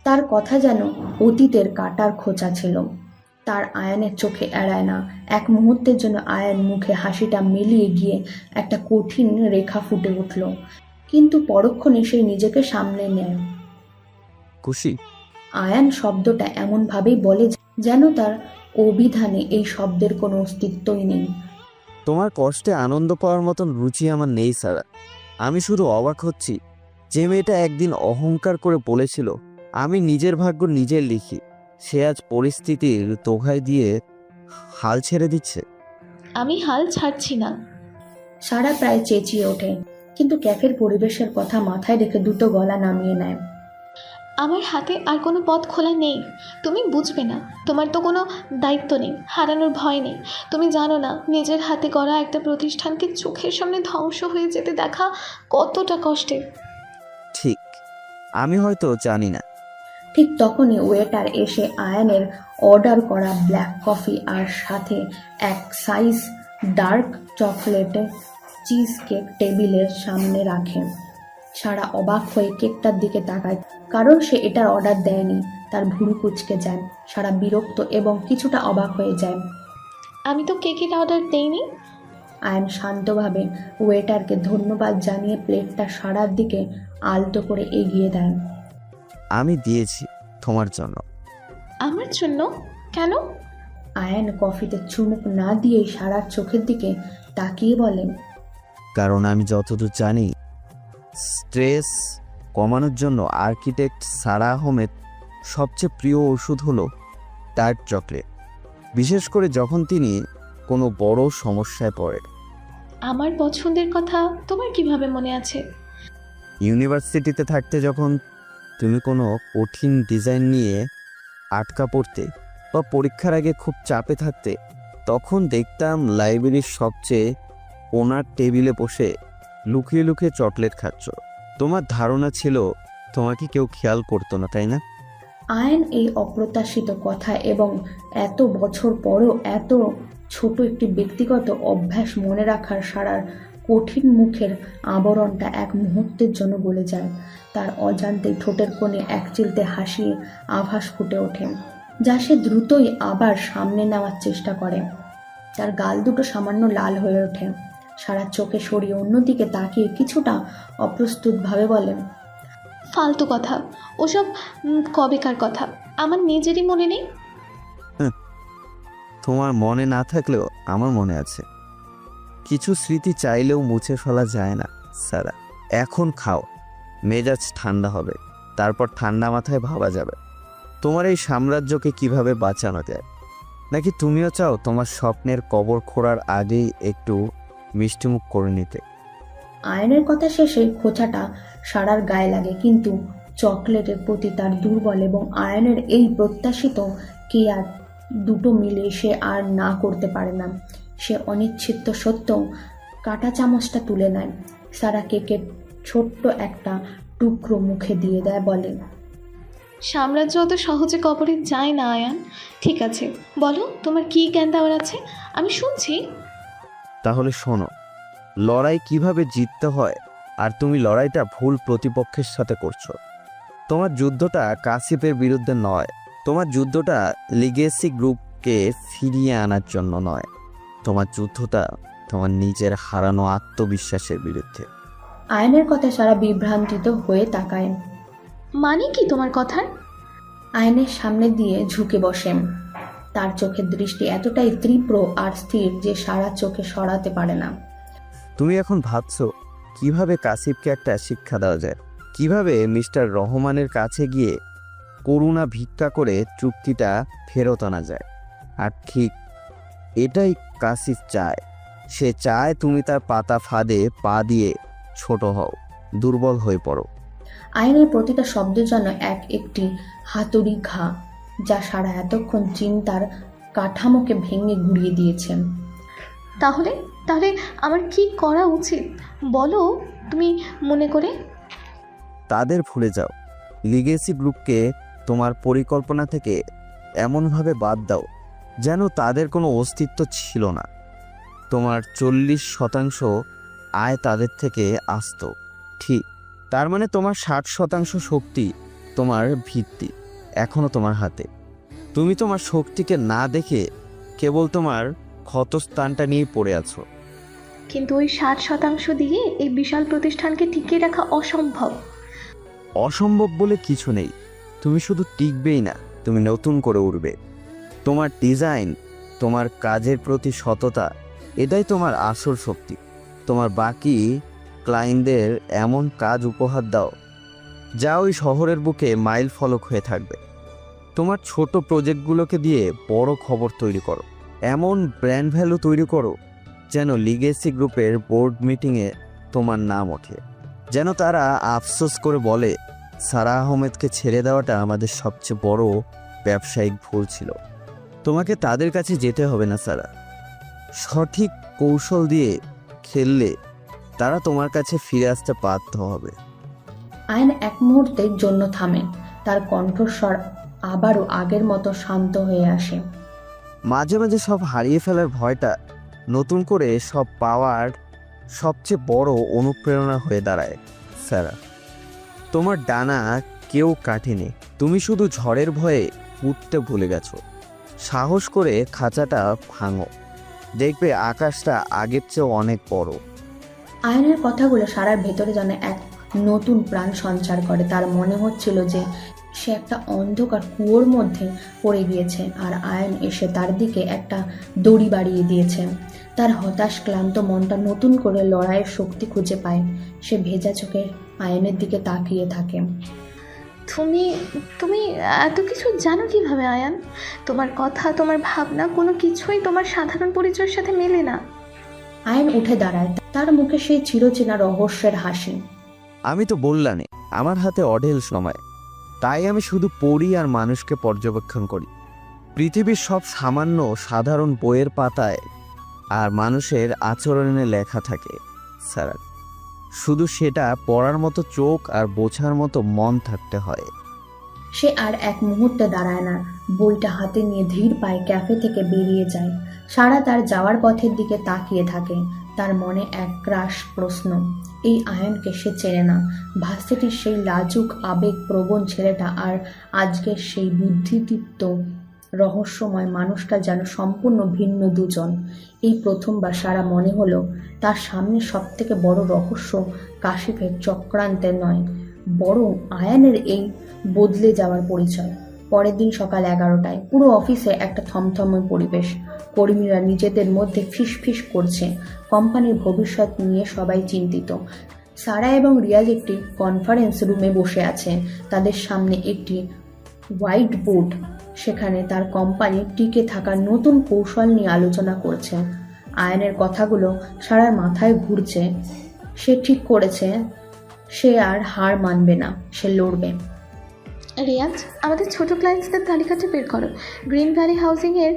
তার কথা যেন অতীতের কাটার খোঁচা ছিল। তার আয়ানের চোখে এড়ায় না। এক মুহূর্তের জন্য আয়ান মুখে হাসিটা মিলিয়ে গিয়ে একটা কঠিন রেখা ফুটে উঠল, কিন্তু পরক্ষণে সে নিজেকে সামলে নেয়। খুশি? আয়ান শব্দটা এমনভাবেই বলে যেন তার অভিধানে এই শব্দের কোনো অস্তিত্বই নেই। তোমার কষ্টে আনন্দ পাওয়ার মতন রুচি আমার নেই সারা। আমি শুধু অবাক হচ্ছি যে মেয়েটা একদিন অহংকার করে বলেছিল আমি নিজের ভাগ্য নিজের লিখি, সে আজ পরিস্থিতির দোহাই দিয়ে হাল ছেড়ে দিচ্ছে। আমি হাল ছাড়ছি না। সারা প্রায় চেঁচিয়ে ওঠে, কিন্তু ক্যাফের পরিবেশের কথা মাথায় রেখে দুটো গলা নামিয়ে নেয়। আমার হাতে আর কোনো পথ খোলা নেই। তুমি বুঝবে না। তোমার তো কোনো দায়িত্ব নেই, হারানোর ভয় নেই। তুমি জানো না নিজের হাতে গড়া একটা প্রতিষ্ঠানকে চোখের সামনে ধ্বংস হয়ে যেতে দেখা কতটা কষ্টের। ঠিক, আমি হয়তো জানি না। ঠিক তখনই ওয়েটার এসে আয়ানের অর্ডার করা ব্ল্যাক কফি আর সাথে এক size dark chocolate cheese cake টেবিলের সামনে রাখে। সারা অবাক হয়ে কেকটার দিকে তাকায়, কারণ সে এটার অর্ডার দেয়নি। তার ভুরু কুঁচকে যায়। সারা বিরক্ত এবং কিছুটা অবাক হয়ে যায়। আমি তো কেকের অর্ডার দেইনি। আয়ান শান্তভাবে ওয়েটারকে ধন্যবাদ জানিয়ে প্লেটটা সারার দিকে আলতো করে এগিয়ে দেয়। আমি দিয়েছি তোমার জন্য। আমার জন্য? কেন? আয়ান কফিতে চুমুক না দিয়েই সারার চোখের দিকে তাকিয়ে বলেন, কারণ আমি যতদূর জানি স্ট্রেস কমানোর জন্য আর্কিটেক্ট সারা আহমেদ সবচেয়ে প্রিয় ওষুধ হলো ডার্ক চকলেট, বিশেষ করে যখন তিনি কোনো বড় সমস্যায় পড়ে। আমার পছন্দের কথা তোমার কিভাবে মনে আছে? ইউনিভার্সিটিতে থাকতে যখন তুমি কোনো কঠিন ডিজাইন নিয়ে আটকা পড়তে বা পরীক্ষার আগে খুব চাপে থাকতে, তখন দেখতাম লাইব্রেরির সবচেয়ে কোণার টেবিলে বসে লুকিয়ে লুকিয়ে চকলেট খাচ্ছ। তোমার ধারণা ছিল তোমাকে কেউ খেয়াল করতো না, তাই না? আয়ান এই অপ্রত্যাশিত কথা এবং এত বছর পরেও এত ছোট একটি ব্যক্তিগত অভ্যাস মনে রাখার সারার কঠিন মুখের আবরণটা এক মুহূর্তের জন্য গলে যায়। তার অজান্তে ঠোঁটের কোণে এক চিলতে হাসি আভাস ফুটে ওঠে, যা সে দ্রুতই আবার সামনে নেওয়ার চেষ্টা করে। তার গাল দুটো সামান্য লাল হয়ে ওঠে। সারা চোখে সরিয়ে অন্যদিকে তাকিয়ে কিছুটা অপ্রস্তুতভাবে বলেন, ফালতু কথা, ওসব কবেকার কথা, আমার নিজেরই মনে নেই। তোমার মনে না থাকলেও আমার মনে আছে। কিছু স্মৃতি চাইলেও মুছে ফেলা যায় না সারা। এখন খাও, মেজাজ ঠান্ডা হবে, তারপর ঠান্ডা মাথায় ভাবা যাবে তোমার এই সাম্রাজ্যকে কিভাবে বাঁচানো যায়। নাকি তুমিও চাও তোমার স্বপ্নের কবর খোঁড়ার আগেই একটু মিষ্টিমুখ করে নিতে? আয়নের কথা শেষে খোঁচাটা সারার গায়ে লাগে, কিন্তু চকলেটের প্রতি তার দুর্বল এবং আয়নের এই প্রত্যাশিত কেয়ার দুটো মিলে সে আর না করতে পারে না। সে অনিচ্ছিত সত্ত্বেও কাঁটা চামচটা তুলে নেয়। সারা কেকের ছোট্ট একটা টুকরো মুখে দিয়ে দেয়, বলে, সাম্রাজ্য অত সহজে কবরে যায় না আয়ান। ঠিক আছে, বলো তোমার কি জ্ঞান দেওয়ার আছে, আমি শুনছি। তাহলে শোনো, লড়াই কিভাবে জিততে হয়, আর তুমি লড়াইটা ভুল প্রতিপক্ষের সাথে করছো। তোমার যুদ্ধটা কাসিফের বিরুদ্ধে নয়, তোমার যুদ্ধটা লিগেসি গ্রুপকে ফিরিয়ে আনার জন্য নয়, তোমার যুদ্ধটা তোমার নিজের হারানো আত্মবিশ্বাসের বিরুদ্ধে। আয়নের কথা সারা বিভ্রান্তিত হয়ে তাকায়। মানে কি তোমার কথার? আয়নের সামনে দিয়ে ঝুঁকে বসেন। তার চোখের দৃষ্টি এতটাই তীব্র আর স্থির যে সারা চোখে সরাতে পারে না। তুমি এখন ভাবছো কিভাবে কাসিফকে একটা শিক্ষা দেওয়া যায়, কিভাবে মিস্টার রহমানের কাছে গিয়ে করুণা ভিক্ষা করে চুক্তিটা ফেরত আনা যায়। আর ঠিক এটাই কাসিফ চায়। সে চায় তুমি তার পাতা ফাঁদে পা দিয়ে ছোট হও, দুর্বল হয়ে পড়ো। আয়নের প্রতিটা শব্দের জন্য একটি হাতুড়ি ঘা, যা সারা এতক্ষণ চিন্তার কাঠামোকে ভেঙে গুড়িয়ে দিয়েছেন। তাহলে তাহলে আমার কি করা উচিত বলো তুমি মনে করে? তাদের ভুলে যাও। লিগেসি গ্রুপকে তোমার পরিকল্পনা থেকে এমনভাবে বাদ দাও যেন তাদের কোনো অস্তিত্ব ছিল না। তোমার 40% আয় তাদের থেকে আসতো, ঠিক। তার মানে তোমার 60% শক্তি, তোমার ভিত্তি এখনো তোমার হাতে। তুমি তোমার শক্তিকে না দেখে কেবল তোমার ক্ষতস্থানটা নিয়ে পড়ে আছো। কিন্তু ওই 60% দিয়ে এই বিশাল প্রতিষ্ঠানকে টিকিয়ে রাখা অসম্ভব। অসম্ভব বলে কিছু নেই। তুমি শুধু টিকবেই না, তুমি নতুন করে উঠবে। তোমার ডিজাইন, তোমার কাজের প্রতি সততা, এটাই তোমার আসল শক্তি। তোমার বাকি ক্লায়েন্টদের এমন কাজ উপহার দাও যা ওই শহরের বুকে মাইল ফলক হয়ে থাকবে। তোমার ছোট প্রজেক্টগুলোকে দিয়ে বড় খবর তৈরি করো, এমন ব্র্যান্ড ভ্যালু তৈরি করো যেন লিগেসি গ্রুপের বোর্ড মিটিংয়ে তোমার নাম ওঠে, যেন তারা আফসোস করে বলে, সারা আহমেদকে ছেড়ে দেওয়াটা আমাদের সবচেয়ে বড় ব্যবসায়িক ভুল ছিল। তোমাকে তাদের কাছে যেতে হবে না সারা। সঠিক কৌশল দিয়ে খেললে তারা তোমার কাছে ফিরে আসতে বাধ্য হবে। আয়ন এক মুহূর্তের জন্য থামে। তার কণ্ঠস্বর আবারও আগের মতো শান্ত হয়ে আসে। মাঝে মাঝে সব হারিয়ে ফেলার ভয়টা নতুন করে সব পাওয়ার সবচেয়ে বড় অনুপ্রেরণা হয়ে দাঁড়ায় সারা। তোমার ডানা কেউ কাটেনি, তুমি শুধু ঝড়ের ভয়ে উঠতে ভুলে গেছো। সাহস করে খাঁচাটা ভাঙো, দেখবে আকাশটা আগের চেয়েও অনেক বড়। আয়নের কথাগুলো সারার ভেতরে যেন এক নতুন প্রাণ সঞ্চার করে। তার মনে হচ্ছিল যে সে একটা অন্ধকার কুয়োর মধ্যে পড়ে গিয়েছে, আর আয়ন এসে তার দিকে একটা দড়ি বাড়িয়ে দিয়েছে। তার হতাশ ক্লান্ত মনটা নতুন করে লড়াইয়ের শক্তি খুঁজে পায়। সে ভেজা চোখে আয়নের দিকে তাকিয়ে থাকে। তুমি তুমি এত কিছু জানো কিভাবে আয়ান? তোমার কথা, তোমার ভাবনা, কোনো কিছুই তোমার সাধারণ পরিচয়ের সাথে মেলে না। আয়ন উঠে দাঁড়ায়, তার মুখে সেই চিরচেনা রহস্যের হাসি। আমি তো বললামই, আমার হাতে অঢেল সময়, তাই আমি শুধু পড়ি আর মানুষকে পর্যবেক্ষণ করি। পৃথিবীর সব সামান্য সাধারণ বইয়ের পাতায় আর মানুষের আচরণে লেখা থাকে স্যার, শুধু সেটা পড়ার মতো চোখ আর বোঝার মতো মন থাকতে হয়। সে আর এক মুহূর্তে দাঁড়ায় না, বইটা হাতে নিয়ে ধীর পায়ে ক্যাফে থেকে বেরিয়ে যায়। সারা তার যাওয়ার পথের দিকে তাকিয়ে থাকে। তার মনে এক ক্রাশ প্রশ্ন, এই আয়নকে সে চেনে না। ভার্সিটির সেই লাজুক আবেগ প্রবণ ছেলেটা আর আজকের সেই বুদ্ধিদীপ্ত রহস্যময় মানুষটা যেন সম্পূর্ণ ভিন্ন দুজন। এই প্রথমবার সারা মনে হলো তার সামনে সব থেকে বড় রহস্য কাশিফের চক্রান্তের নয়, বরং আয়ানের এই বদলে যাওয়ার পরিচয়। পরের দিন সকাল 11টায় পুরো অফিসে একটা থমথমে পরিবেশ। কর্মীরা নিজেদের মধ্যে ফিসফিস করছে। কোম্পানির ভবিষ্যৎ নিয়ে সবাই চিন্তিত। সারা এবং রিয়াজ একটি কনফারেন্স রুমে বসে আছে। তাদের সামনে একটি হোয়াইট বোর্ড, সেখানে তার কোম্পানি টিকে থাকার নতুন কৌশল নিয়ে আলোচনা করছে। আয়নের কথাগুলো সারার মাথায় ঘুরছে। সে ঠিক করেছে সে আর হার মানবে না, সে লড়বে। রিয়াজ, আমাদের ছোট ক্লায়েন্টসদের তালিকাটা বের করো। গ্রিন ভ্যালি হাউজিংয়ের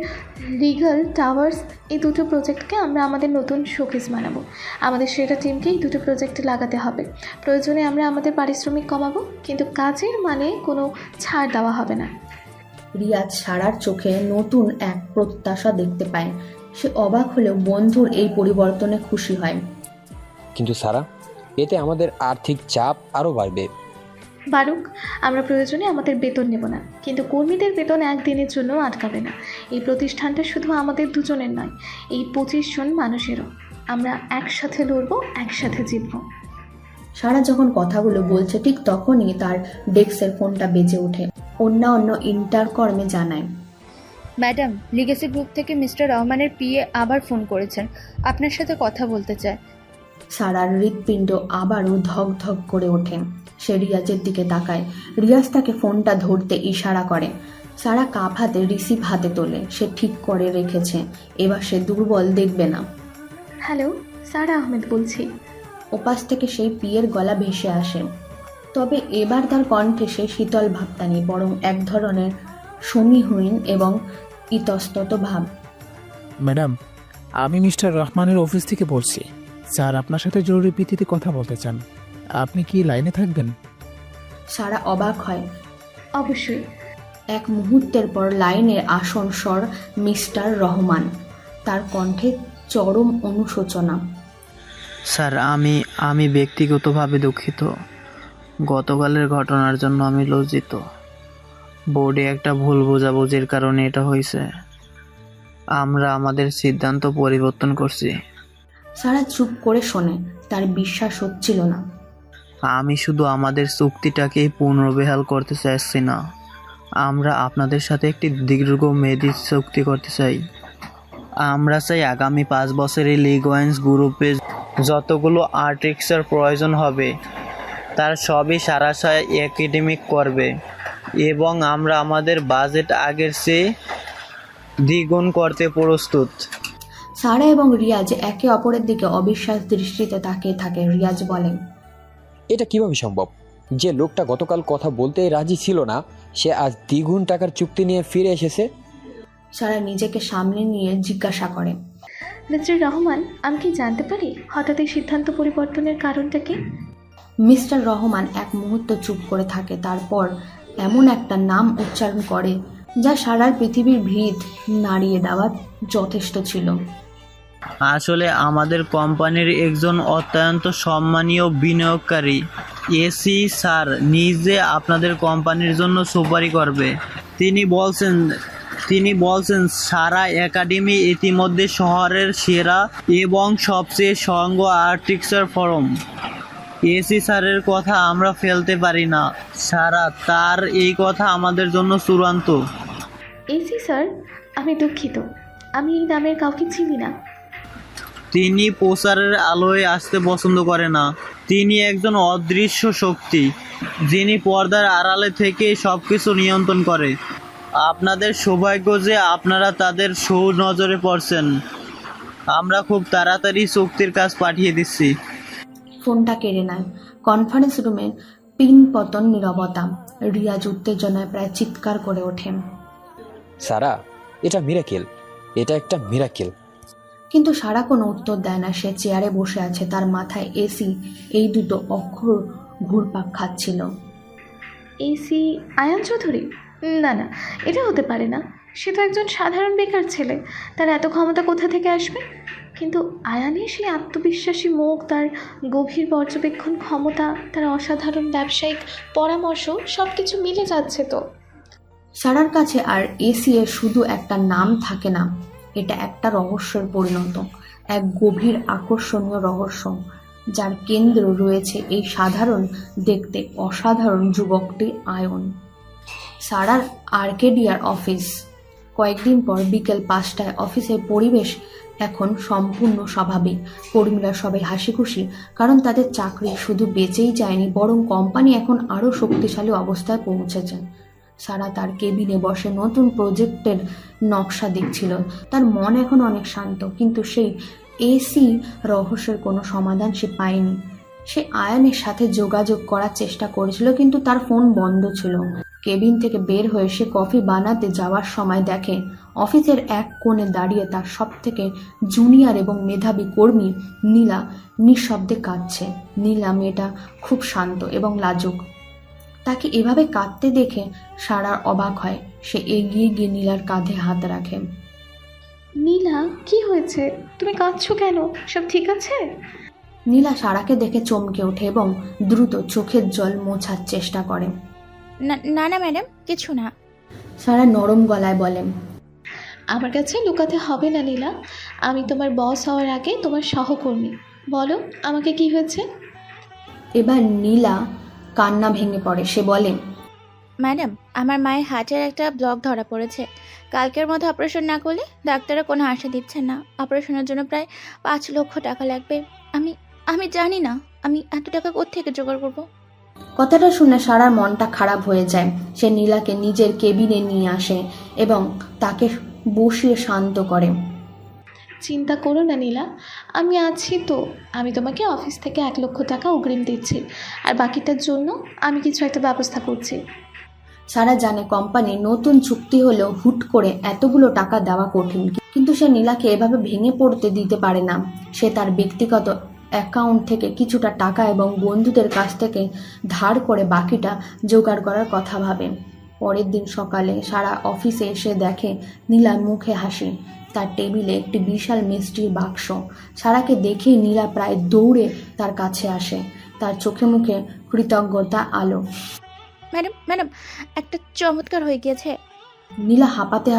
লিগাল টাওয়ার্স, এই দুটো প্রজেক্টকে আমরা আমাদের নতুন শোকেস বানাবো। আমাদের সেরা টিমকে এই দুটো প্রজেক্টে লাগাতে হবে। প্রয়োজনে আমরা আমাদের পারিশ্রমিক কমাবো, কিন্তু কাজের মানে কোনো ছাড় দেওয়া হবে না। রিয়াজ সারার চোখে নতুন এক প্রত্যাশা দেখতে পায়। সে অবাক হলেও বন্ধুর এই পরিবর্তনে খুশি হয়। কিন্তু সারা, এতে আমাদের আর্থিক চাপ আরও বাড়বে। বারুক, আমরা প্রয়োজনে আমাদের বেতন নেব না, কিন্তু কর্মীদের বেতন একদিনের জন্য আটকাবে না। এই প্রতিষ্ঠানটা শুধু আমাদের দুজনের নয়, এই 25 জন মানুষেরও। আমরা একসাথে লড়বো, একসাথে জিতবো। সারা যখন কথাগুলো বলছে ঠিক তখনই তার ডেস্কের ফোনটা বেজে ওঠে। অন্য ইন্টারকর্মে জানায়, ম্যাডাম, লিগেসি গ্রুপ থেকে মিস্টার রহমানের পিএ আবার ফোন করেছেন, আপনার সাথে কথা বলতে চায়। সারার হৃৎপিণ্ড আবারও ধক ধক করে ওঠে। সে রিয়াজের দিকে তাকায়। রিয়াজ তাকে ফোনটা ধরতে ইশারা করে। সারা কাপ হাতে রিসিভ হাতে তোলে। সে ঠিক করে রেখেছে, এবার সে দুর্বল দেখবে না। হ্যালো, সারা আহমেদ বলছি। ওপাশ থেকে সেই পিয়ের গলা ভেসে আসে, তবে এবার তার কণ্ঠে সেই শীতল ভাবটা নেই, বরং এক ধরনের সমীহীন এবং ইতস্তত ভাব। ম্যাডাম, আমি মিস্টার রহমানের অফিস থেকে বলছি। স্যার আপনার সাথে জরুরি ভিত্তিতে কথা বলতে চান। আপনি কি লাইনে থাকবেন? সারা অবাক হয়। অবশ্যই। এক মুহূর্তের পর লাইনের আসন স্বর মিস্টার রহমান। তার কণ্ঠে চরম অনুশোচনা। স্যার, আমি ব্যক্তিগতভাবে দুঃখিত। গতকালের ঘটনার জন্য আমি লজ্জিত। বোর্ডে একটা ভুল বোঝাবুঝির কারণে এটা হয়েছে। আমরা আমাদের সিদ্ধান্ত পরিবর্তন করছি। সারা চুপ করে শোনে, তার বিশ্বাস হচ্ছিল না। আমি শুধু আমাদের চুক্তিটাকেই পুনর্বহাল করতে চাইছি না, আমরা আপনাদের সাথে একটি দীর্ঘমেয়াদী চুক্তি করতে চাই। আমরা চাই আগামী 5 বছরে লিগওয়েন্স গ্রুপে যতগুলো আর্টিক্সের প্রয়োজন হবে তার সবই সারাশয় একাডেমিক করবে, এবং আমরা আমাদের বাজেট আগের চেয়ে দ্বিগুণ করতে প্রস্তুত। সারা এবং রিয়াজ একে অপরের দিকে অবিশ্বাস দৃষ্টিতে তাকিয়ে থাকে। রিয়াজ বলেন, এটা কিভাবে সম্ভব? যে লোকটা গতকাল কথা বলতে রাজি ছিল না, সে আজ দ্বিগুণ টাকার চুক্তি নিয়ে ফিরে এসেছে। সারা নিজেকে সামনে নিয়ে জিজ্ঞাসা করে, মিস্টার রহমান, আমি কি জানতে পারি হঠাৎ এই সিদ্ধান্ত পরিবর্তনের কারণটা কি? মিস্টার রহমান এক মুহূর্ত চুপ করে থাকে, তারপর এমন একটা নাম উচ্চারণ করে যা সারার পৃথিবীর ভিত নাড়িয়ে দেওয়া যথেষ্ট ছিল। আসলে আমাদের কোম্পানির একজন অত্যন্ত সম্মানীয় বিনিয়োগকারী এসি স্যার নিজে আপনাদের কোম্পানির জন্য সুপারিশ করবে। তিনি বলছেন সারা একাডেমি ইতিমধ্যে শহরের সেরা এবং সবচেয়ে সংঘ আর্টিক্সের ফরম। এসি স্যারের কথা আমরা ফেলতে পারি না সারা, তার এই কথা আমাদের জন্য চূড়ান্ত। এসি স্যার, আমি দুঃখিত, আমি এই নামের কাউকে চিনি না। তিনি প্রচারের আলোয় আসতে পছন্দ করে না। তিনি একজন অদৃশ্য শক্তি যিনি পর্দার আড়ালে থেকে সবকিছু নিয়ন্ত্রণ করে। আপনাদের সৌভাগ্য যে আপনারা তাদের সুনজরে পড়ছেন। আমরা খুব তাড়াতাড়ি চুক্তির কাজ পাঠিয়ে দিচ্ছি। ফোনটা কেড়ে নেয়। কনফারেন্স রুমে পিন পতন নীরবতা। রিয়াজ উত্তেজনায় প্রায় চিৎকার করে ওঠেন। সারা, এটা মিরাকেল, এটা একটা মিরাকেল। কিন্তু সারা কোনো উত্তর দেয় না। সে চেয়ারে বসে আছে, তার মাথায় এসি এই দুটো অক্ষর ঘুরপাক খাচ্ছিল। এসি আয়ান চৌধুরী? না না, এটা হতে পারে না। সে তো একজন সাধারণ বেকার ছেলে, তার এত ক্ষমতা কোথা থেকে আসবে? কিন্তু আয়ানের সেই আত্মবিশ্বাসী মুখ, তার গভীর পর্যবেক্ষণ ক্ষমতা, তার অসাধারণ ব্যবসায়িক পরামর্শ, সব কিছু মিলে যাচ্ছে তো। সারার কাছে আর এসি এর শুধু একটা নাম থাকে না, এটা একটা রহস্যের পরিণত, এক গভীর আকর্ষণীয় রহস্য যার কেন্দ্র রয়েছে এই সাধারণ দেখতে অসাধারণ যুবকটি আয়ন। সারার আর্কেডিয়ার অফিস। কয়েকদিন পর বিকেল 5টায় অফিসের পরিবেশ এখন সম্পূর্ণ স্বাভাবিক। কর্মীরা সবাই হাসি খুশি, কারণ তাদের চাকরি শুধু বেঁচেই যায়নি, বরং কোম্পানি এখন আরও শক্তিশালী অবস্থায় পৌঁছেছে। সারা তার কেবিনে বসে নতুন প্রজেক্টের নকশা দেখছিল। তার মন এখন অনেক শান্ত, কিন্তু সেই এসি রহস্যের কোনো সমাধান সে পায়নি। সে আয়ানের সাথে যোগাযোগ করার চেষ্টা করেছিল, কিন্তু তার ফোন বন্ধ ছিল। কেবিন থেকে বের হয়ে সে কফি বানাতে যাওয়ার সময় দেখে অফিসের এক কোণে দাঁড়িয়ে তার সব থেকে জুনিয়র এবং মেধাবী কর্মী নীলা নিঃশব্দে কাঁদছে। নীলা মেয়েটা খুব শান্ত এবং লাজুক। তাকে এভাবে কাঁদতে দেখে সারার অবাক হয়। সে এগিয়ে গিয়ে নীলার কাঁধে হাত রাখে। নীলা, কি হয়েছে? তুমি কাঁদছো কেন? সব ঠিক আছে? নীলা সারাকে দেখে চমকে ওঠে এবং দ্রুত চোখের জল মোছার চেষ্টা করে। না না ম্যাডাম, কিছু না। সারা নরম গলায় বলে, আমার কাছে লুকাতে হবে না নীলা, আমি তোমার বস হওয়ার আগে তোমার সহকর্মী। বলো আমাকে কি হয়েছে? এবার নীলা কান্না ভেঙে পড়ে। সে বলে, ম্যাডাম, আমার মায়ের হার্টের একটা ব্লক ধরা পড়েছে। কালকের মধ্যে অপারেশন না করলে ডাক্তাররা কোনো আশা দিচ্ছেন না। অপারেশনের জন্য প্রায় 5 লক্ষ টাকা লাগবে। আমি জানি না আমি এত টাকা কোত্থেকে জোগাড় করবো। কথাটা শুনে সারার মনটা খারাপ হয়ে যায়। সে নীলাকে নিজের কেবিনে নিয়ে আসে এবং তাকে বসিয়ে শান্ত করে। চিন্তা করো না নীলা, আমি আছি তো। আমি তোমাকে অফিস থেকে 1 লক্ষ টাকা অগ্রিম দিচ্ছি, আর বাকিটার জন্য আমি কিছু একটা ব্যবস্থা করছি। সারা জানে কোম্পানি নতুন চুক্তি হলেও হুট করে এতগুলো টাকা দেওয়া কঠিন, কিন্তু সে নীলাকে এভাবে ভেঙে পড়তে দিতে পারে না। সে তার ব্যক্তিগত অ্যাকাউন্ট থেকে কিছুটা টাকা এবং বন্ধুদের কাছ থেকে ধার করে বাকিটা জোগাড় করার কথা ভাবে। পরের দিন সকালে সারা অফিসে এসে দেখে নীলার মুখে হাসি। তার টেবিলে একটি বিশাল মিষ্টির বাক্স। সারাকে দেখেই নীলা প্রায় দৌড়ে তার কাছে আসে। তার চোখে মুখে কৃতজ্ঞতা আলো। ম্যাডাম, একটা চমৎকার হয়ে গিয়েছে। নীলা কাঁপতে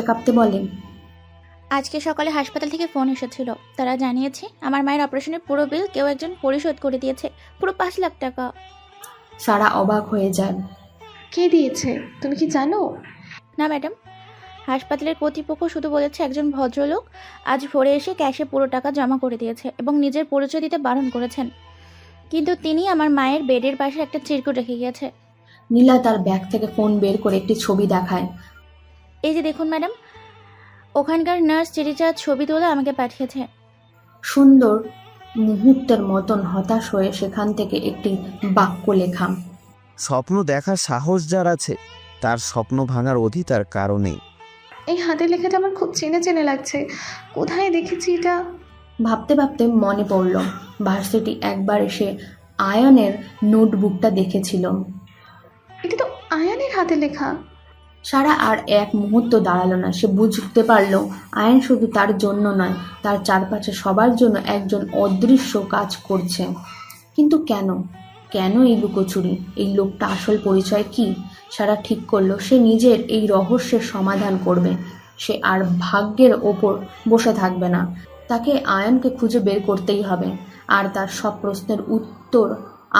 কাঁপতে বলে, আজকে সকালে হাসপাতাল থেকে ফোন এসেছিল। তারা জানিয়েছে আমার মায়ের অপারেশনের পুরো বিল কেউ একজন পরিশোধ করে দিয়েছে, পুরো 5 লাখ টাকা। সারা অবাক হয়ে যায়। কে দিয়েছে তুমি কি জানো? না ম্যাডাম, হাসপাতালের কর্তৃপক্ষ শুধু বলেছে একজন ভদ্রলোক আজ ভোরে এসে ক্যাশে পুরো টাকা জমা করে দিয়েছে এবং নিজের পরিচয় দিতে বারণ করেছেন, কিন্তু তিনি আমার মায়ের বেডের পাশে একটা চিরকুট রেখে গিয়েছে। নীলা তার ব্যাগ থেকে ফোন বের করে একটি ছবি দেখায়। এই যে দেখুন ম্যাডাম, ওখানকার নার্স চিঠিটার ছবি তুলে আমাকে পাঠিয়েছে। সুন্দর মুহূর্তের মতন হতাশ হয়ে সেখান থেকে একটি বাক্য লেখা, স্বপ্ন দেখার সাহস যার আছে তার স্বপ্ন ভাঙার অধিকার কারণে। এই হাতের লেখাটা আমার খুব চেনা চেনা লাগছে, কোথায় দেখেছি এটা? ভাবতে ভাবতে মনে পড়ল ভার্সিটি একবার এসে আয়নের নোটবুকটা দেখেছিল। এটা তো আয়ানের হাতে লেখা। সারা আর এক মুহূর্ত দাঁড়ালো না। সে বুঝতে পারল আয়ন শুধু তার জন্য নয়, তার চারপাশে সবার জন্য একজন অদৃশ্য কাজ করছে। কিন্তু কেন এই লুকোচুরি? এই লোকটা আসল পরিচয় কি? সারা ঠিক করলো সে নিজের এই রহস্যের সমাধান করবে। সে আর ভাগ্যের ওপর বসে থাকবে না। তাকে আয়নকে খুঁজে বের করতেই হবে, আর তার সব প্রশ্নের উত্তর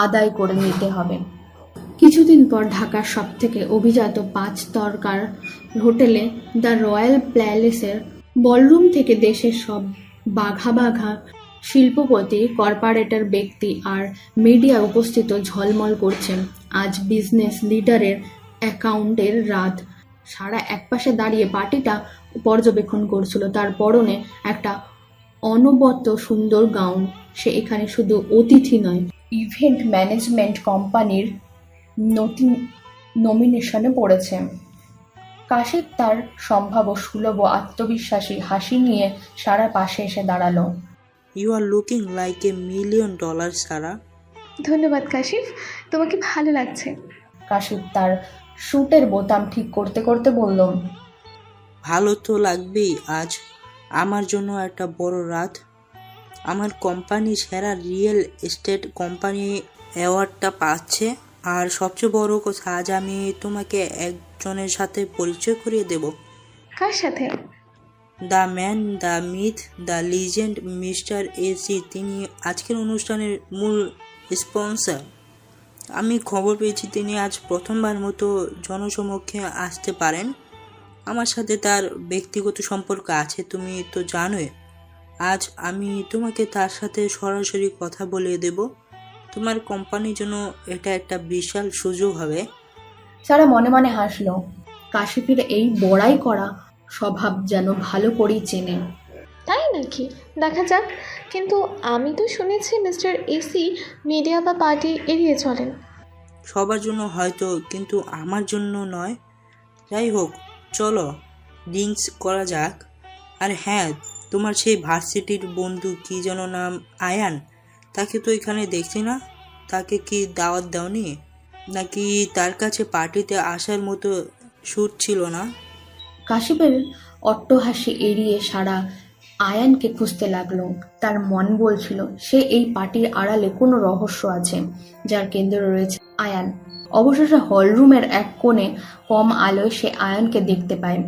আদায় করে নিতে হবে। কিছুদিন পর ঢাকার সব থেকে অভিজাত 5 তারকার হোটেলে দ্য রয়্যাল প্যালেসের বলরুম থেকে দেশের সব বাঘা শিল্পপতি, কর্পোরেটর ব্যক্তি আর মিডিয়া উপস্থিত ঝলমল করছেন। আজ বিজনেস লিডারের অ্যাকাউন্টের রাত। সারা একপাশে দাঁড়িয়ে পার্টিটা পর্যবেক্ষণ করছিল। তার পরনে একটা অনবদ্য সুন্দর গাউন। সে এখানে শুধু অতিথি নয়, ইভেন্ট ম্যানেজমেন্ট কোম্পানির নমিনেশনে পড়েছে। কাশিফ তার সম্ভাব্য সুলভ ও আত্মবিশ্বাসী হাসি নিয়ে সারা পাশে এসে দাঁড়ালো। You are looking like $1 million, Sara. ধন্যবাদ কাশিফ, তোমাকে ভালো লাগছে। কাশিফ তার স্যুটের বোতাম ঠিক করতে করতে বলল, ভালো তো লাগবেই। আজ আমার জন্য একটা বড় রাত। আমার কোম্পানি সেরা রিয়েল এস্টেট কোম্পানি অ্যাওয়ার্ডটা পাচ্ছে, আর সবচেয়ে বড় কথা, আজ আমি তোমাকে একজনের সাথে পরিচয় করিয়ে দেব। কার সাথে? The man, the myth, the legend, mister AC. তিনি আজকের অনুষ্ঠানের মূল স্পন্সর। আমি খবর পেয়েছি তিনি আজ প্রথমবার মতো জনসমক্ষে আসতে পারেন। আমার সাথে তার ব্যক্তিগত সম্পর্ক আছে, তুমি তো জানোই। আজ আমি তোমাকে তার সাথে সরাসরি কথা বলিয়ে দেব। তোমার কোম্পানির জন্য এটা একটা বিশাল সুযোগ হবে। সারা মনে মনে হাসলো। কাশিফের এই বড়াই করা স্বভাব যেন ভালো করেই চেনে। তাই নাকি? দেখা যাক কিন্তু আমি তো শুনেছি মিস্টার এসি মিডিয়া বা পার্টি এড়িয়ে চলেন। সবার জন্য হয়তো, কিন্তু আমার জন্য নয়। যাই হোক, চলো ড্রিঙ্কস করা যাক। আর হ্যাঁ, তোমার সেই ভার্সিটির বন্ধু কি যেন নাম, আয়ান, তাকে তো এখানে দেখছি না। তাকে কি দাওয়াত দাওনি? নাকি তার কাছে পার্টিতে আসার মতো সুর ছিল না? কাশিপের অট্টহাসি এড়িয়ে সারা আয়ানকে খুঁজতে লাগলো। তার মন বলছিল সে এই পার্টির আড়ালে কোনো রহস্য আছে, যার কেন্দ্রে রয়েছে আয়ান। অবশেষে হলরুমের এক কোণে কম আলোয় সে আয়ানকে দেখতে পায়।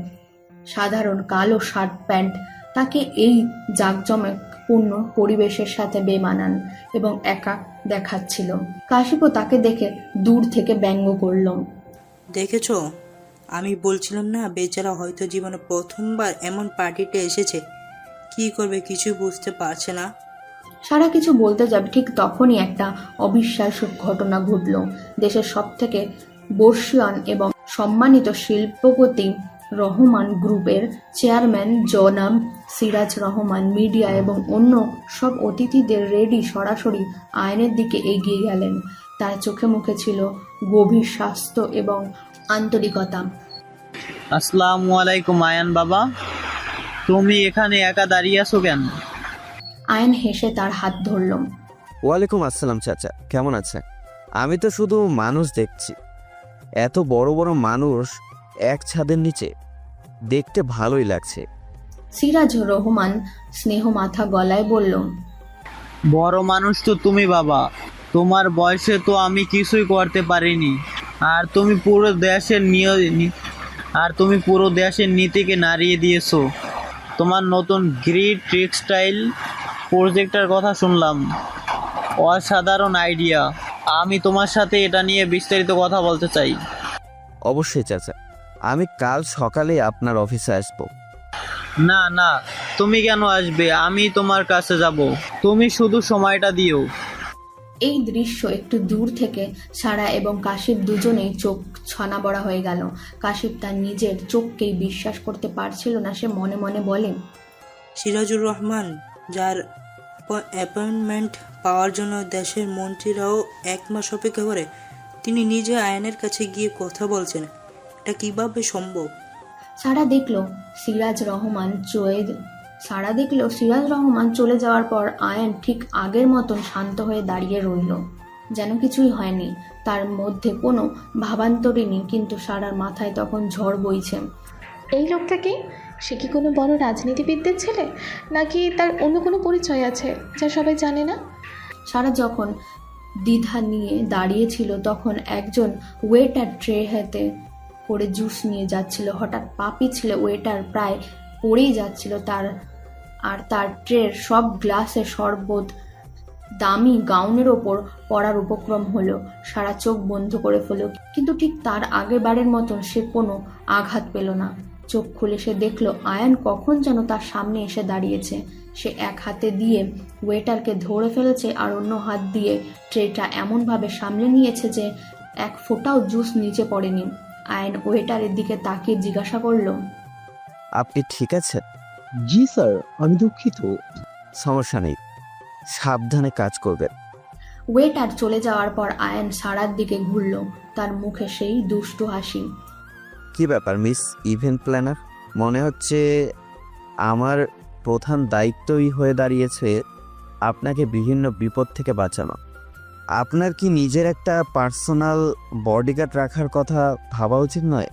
সাধারণ কালো শার্ট প্যান্ট তাকে এই জাঁকজমকপূর্ণ পরিবেশের সাথে বেমানান এবং একা দেখাচ্ছিল। কাশিপও তাকে দেখে দূর থেকে ব্যঙ্গ করল। দেখেছ, আমি বলছিলাম না, বেচারা হয়তো জীবনে প্রথমবার এমন পার্টিতে এসেছে। কি করবে কিছুই বুঝতে পারছে না। সারা কিছু বলতে যাবে, ঠিক তখনই একটা অবিশ্বাস্য ঘটনা ঘটল। দেশের সবথেকে বর্ষীয়ান এবং সম্মানিত শিল্পপতি রহমান গ্রুপের চেয়ারম্যান জনাব সিরাজ রহমান মিডিয়া এবং অন্য সব অতিথিদের রেডি সরাসরি আয়নের দিকে এগিয়ে গেলেন। তার চোখে মুখে ছিল গভীর স্বাস্থ্য এবং আন্তরিকতা। আসসালামু আলাইকুম আয়ান বাবা, তুমি এখানে একা দাঁড়িয়ে আছো কেন? আয়ন হেসে তার হাত ধরল। ওয়ালাইকুম আসসালাম চাচা, কেমন আছে? আমি তো শুধু মানুষ দেখছি, এত বড় বড় মানুষ এক ছাদের নিচে, দেখতে ভালোই লাগছে। সিরাজ রহমান স্নেহ মাথা গলায় বলল, বড় মানুষ তো তুমি বাবা, তোমার বয়সে তো আমি কিছুই করতে পারিনি। আর তুমি পুরো দেশের নীতিকে নাড়িয়ে দিয়েছো। তোমার নতুন গ্রিড টেক্সটাইল প্রজেক্টের কথা শুনলাম, অসাধারণ আইডিয়া। আমি তোমার সাথে এটা নিয়ে বিস্তারিত কথা বলতে চাই। অবশ্যই চাচা, আমি কাল সকালে আপনার অফিসে আসব। না না, তুমি কেন আসবে? আমি তোমার কাছে যাব, তুমি শুধু সময়টা দিও। এই দৃশ্য একটু দূর থেকে সারা এবং কাশিপ দুজনেই চোখ ছানাবড়া হয়ে গেল। কাশিপ তার নিজের চোখকেই বিশ্বাস করতে পারছিল না। সে মনে মনে বলে, সিরাজুর রহমান, যার অ্যাপয়েন্টমেন্ট পাওয়ার জন্য দেশের মন্ত্রীরাও 1 মাস অপেক্ষা করে, তিনি নিজে আয়নের কাছে গিয়ে কথা বলছেন। এটা কিভাবে সম্ভব? সারা দেখল সিরাজ রহমান চলে যাওয়ার পর আয়ান ঠিক আগের মতন শান্ত হয়ে দাঁড়িয়ে রইল, যেন কিছুই হয়নি। তার মধ্যে কোনো ভাবান্তরই নেই, কিন্তু সারার মাথায় তখন ঝড় বইছে। এই লোকটা কি? সে কি কোনো বড় রাজনীতিবিদদের ছেলে, নাকি তার অন্য কোনো পরিচয় আছে যা সবাই জানে না? সারা যখন দ্বিধা নিয়ে দাঁড়িয়েছিল, তখন একজন ওয়েটার ট্রে হাতে করে জুস নিয়ে যাচ্ছিল। হঠাৎ পা পিছলে ওয়েটার প্রায় পড়েই যাচ্ছিল তার ট্রের সব গ্লাসে শরবত দামি গাউনের ওপর পড়ার উপক্রম হলো। সারা চোখ বন্ধ করে ফেলল, কিন্তু ঠিক তার আগের বারের মতন সে কোনো আঘাত পেল না। চোখ খুলে সে দেখল আয়ান কখন যেন তার সামনে এসে দাঁড়িয়েছে। সে এক হাতে দিয়ে ওয়েটারকে ধরে ফেলেছে আর অন্য হাত দিয়ে ট্রেটা এমনভাবে সামলে নিয়েছে যে এক ফোঁটাও জুস নিচে পড়েনি। আয়ান ওয়েটারের দিকে তাকিয়ে জিজ্ঞাসা করল, আপনি ঠিক আছেন? জি স্যার, আমি দুঃখিত। সমস্যা নেই, সাবধানে কাজ করবেন। ওয়েটার চলে যাওয়ার পর আয়ান সারার দিকে ঘুরল, তার মুখে সেই দুষ্টু হাসি। কি ব্যাপার মিস ইভেন্ট প্ল্যানার? মনে হচ্ছে আমার প্রধান দায়িত্বই হয়ে দাঁড়িয়েছে আপনাকে বিভিন্ন বিপদ থেকে বাঁচানো। আপনার কি নিজের একটা পার্সোনাল বডিগার্ড রাখার কথা ভাবা উচিত নয়?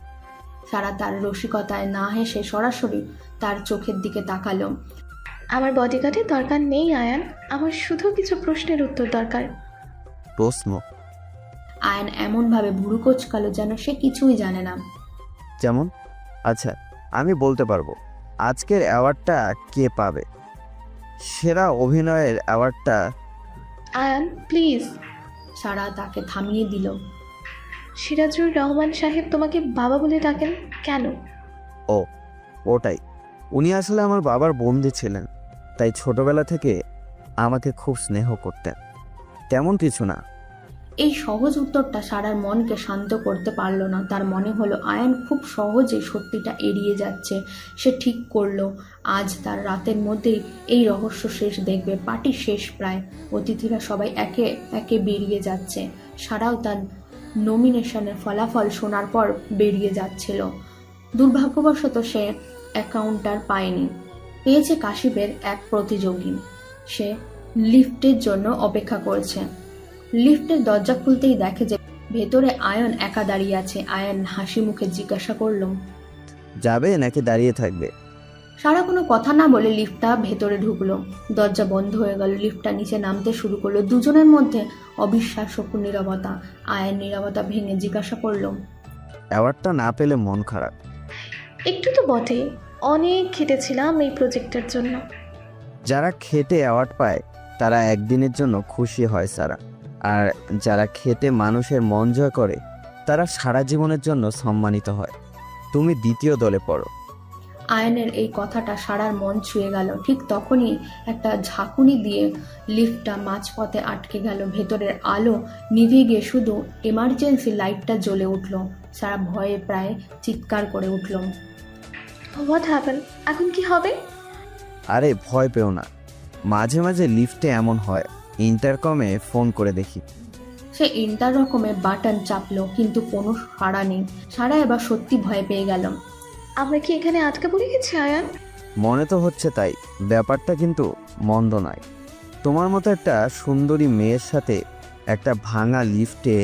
সারা তার রসিকতায় না হেসে সরাসরি তার চোখের দিকে তাকালো। আমার বডিগার্ডের দরকার নেই আয়ান, আমার শুধু কিছু প্রশ্নের উত্তর দরকার। প্রশ্ন? আয়ান এমনভাবে ভুরু কোচকালো যেন সে কিছুই জানে না। যেমন? আচ্ছা, আমি বলতে পারবো। আজকের অ্যাওয়ার্ডটা কে পাবে? সেরা অভিনয়ের অ্যাওয়ার্ডটা। আয়ান প্লিজ। সারা তাকে থামিয়ে দিল। সিরাজুর রহমান সাহেব তোমাকে বাবা বলে ডাকেন কেন? ও, ওটাই। উনি আসলে আমার বাবার বন্ধু ছিলেন, তাই ছোটবেলা থেকে আমাকে খুব স্নেহ করতেন। তেমন কিছু না। এই সহজ উত্তরটা সারার মনকে শান্ত করতে পারল না। তার মনে হলো আয়ান খুব সহজে সত্যিটা এড়িয়ে যাচ্ছে। সে ঠিক করলো আজ তার রাতের মধ্যেই এই রহস্য শেষ দেখবে। পার্টি শেষ প্রায়, অতিথিরা সবাই একে একে বেরিয়ে যাচ্ছে। সারাও তার নমিনেশনের ফলাফল শোনার পর বেরিয়ে যাচ্ছিল। দুর্ভাগ্যবশত সে অ্যাকাউন্টার পায়নি, পেয়েছে কাশিপের এক প্রতিযোগী। সে লিফটের জন্য অপেক্ষা করছে। লিফটের দরজা খুলতেই দেখে যে ভেতরে আয়ন একা দাঁড়িয়ে আছে। আয়ন হাসি মুখে জিজ্ঞাসা করল, যাবে নাকি দাঁড়িয়ে থাকবে? সারা কোনো কথা না বলে লিফটটা ভেতরে ঢুকলো। দরজা বন্ধ হয়ে গেল। লিফটটা নিচে নামতে শুরু করলো। দুজনের মধ্যে অবিশ্বাস্য নীরবতা। আয়ন নীরবতা ভেঙে জিজ্ঞাসা করল, অ্যাওয়ার্ডটা না পেলে মন খারাপ? একটু তো বটে, অনেক খেটেছিলাম এই প্রজেক্টের জন্য। যারা খেটে অ্যাওয়ার্ড পায় তারা একদিনের জন্য খুশি হয় সারা, আর যারা খেটে মানুষের মন জয় করে তারা সারা জীবনের জন্য সম্মানিত হয়। তুমি দ্বিতীয় দলে পড়ো। আয়নের এই কথাটা সারার মন ছুঁয়ে গেল। ঠিক তখনই একটা ঝাঁকুনি দিয়ে লিফটটা মাঝপথে আটকে গেল। ভেতরের আলো নিভে গিয়ে শুধু এমার্জেন্সি লাইটটা জ্বলে উঠল। সারা ভয়ে প্রায় চিৎকার করে উঠল। What happen? এখন কি হবে? আরে ভয় পেও না, মাঝে মাঝে লিফটে এমন হয়। ইন্টারকমে ফোন করে দেখি। সে ইন্টারকমে বাটন চাপলো, কিন্তু কোনো সাড়া নেই। সারা এবার সত্যি ভয় পেয়ে গেল। আমরা কি এখানে আটকে পড়ে গেছি আয়ান? মনে তো হচ্ছে তাই। ব্যাপারটা কিন্তু মন্দ নয়। তোমার মতো একটা সুন্দরী মেয়ের সাথে একটা ভাঙা লিফটে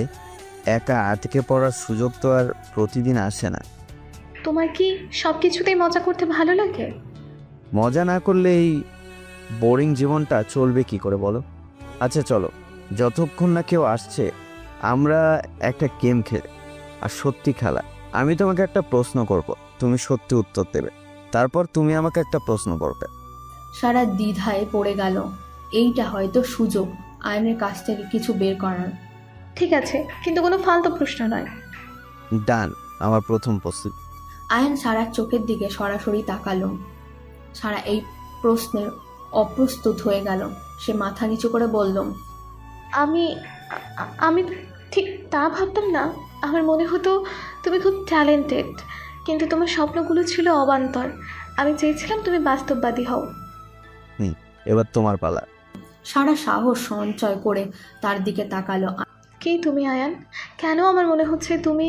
একা আটকে পড়ার সুযোগ তো আর প্রতিদিন আসে না। তোমার কি সব কিছুতেই মজা করতে ভালো লাগে? মজা না করলে এই বোরিং জীবনটা চলবে কি করে বলো? আচ্ছা চলো, যতক্ষণ না কেউ আসছে আমরা একটা গেম খেলে, আর সত্যি খেলা। আমি তোমাকে একটা প্রশ্ন করব, তুমি সত্যি উত্তর দেবে। তারপর তুমি আমাকে একটা প্রশ্ন করবে। সারা দ্বিধায় পড়ে গেল। এইটা হয়তো সুযোগ আয়নের কাছ থেকে কিছু বের করার। ঠিক আছে, কিন্তু কোনো ফালতু প্রশ্ন নয়। ডান, আমার প্রথম প্রশ্ন। আয়ন সারার চোখের দিকে সরাসরি তাকালো। সারা এই প্রশ্নের অপ্রস্তুত হয়ে গেল। সে মাথা নিচু করে বলল, আমি ঠিক তা ভাবতাম না। আমার মনে হতো তুমি খুব ট্যালেন্টেড, কিন্তু তোমার স্বপ্নগুলো ছিল অবান্তর। আমি চেয়েছিলাম তুমি বাস্তববাদী হও। এবার তোমার পালা। সারা সাহস সঞ্চয় করে তার দিকে তাকালো। কে তুমি আয়ান? কেন আমার মনে হচ্ছে তুমি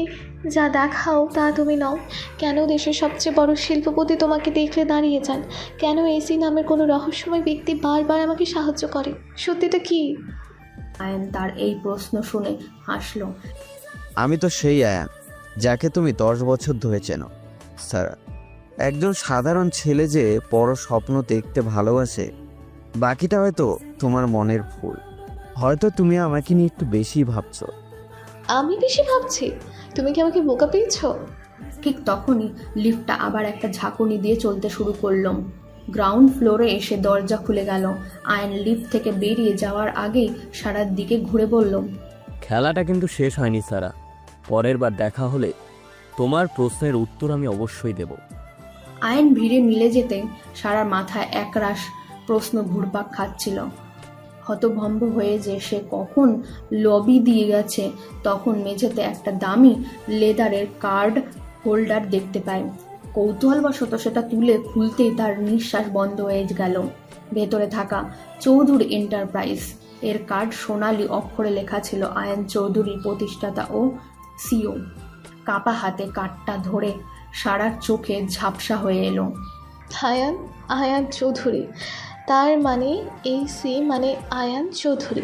যা দেখাও তা তুমি নও? কেন দেশের সবচেয়ে বড় শিল্পপতি তোমাকে দেখলে দাঁড়িয়ে যান? কেন এসি নামের কোনো রহস্যময় ব্যক্তি বারবার আমাকে সাহায্য করে? সত্যিটা কি? আয়ান তার এই প্রশ্ন শুনে হাসলো। আমি তো সেই আয়ান যাকে তুমি 10 বছর ধরে চেনো সারা। একজন সাধারণ ছেলে যে বড় স্বপ্ন দেখতে ভালোবাসে, বাকিটা হয়তো তোমার মনের ভুল। হয়তো তুমি আমাকে নিয়ে একটু বেশি ভাবছো। আমি বেশি ভাবছি? তুমি কি আমাকে বোকা পেয়েছো? ঠিক তখনই লিফটটা আবার একটা ঝাঁকুনি দিয়ে চলতে শুরু করলো। গ্রাউন্ড ফ্লোরে এসে দরজা খুলে গেল। আয়ন লিফট থেকে বেরিয়ে যাওয়ার আগেই সারার দিকে ঘুরে বলল, খেলাটা কিন্তু শেষ হয়নি সারা। পরের বার দেখা হলে তোমার প্রশ্নের উত্তর আমি অবশ্যই দেব। আয়ন ভিড়ে মিলে যেতে সারার মাথায় একরাশ প্রশ্ন ঘুরপাক খাচ্ছিল। হতভম্ব হয়ে যে সে কখন লবি দিয়ে গেছে, তখন মেঝেতে একটা দামি লেদারের কার্ড হোল্ডার দেখতে পায়। কৌতূহলবশত সেটা তুলে খুলতেই তার নিঃশ্বাস বন্ধ হয়ে গেল। ভেতরে থাকা চৌধুরী এন্টারপ্রাইজ এর কার্ড সোনালী অক্ষরে লেখা ছিল আয়ন চৌধুরী, প্রতিষ্ঠাতা ও সিও। কাপা হাতে কার্ডটা ধরে সারার চোখে ঝাপসা হয়ে এলো। আয়ান চৌধুরী, তার মানে এই সি মানে আয়ান চৌধুরী,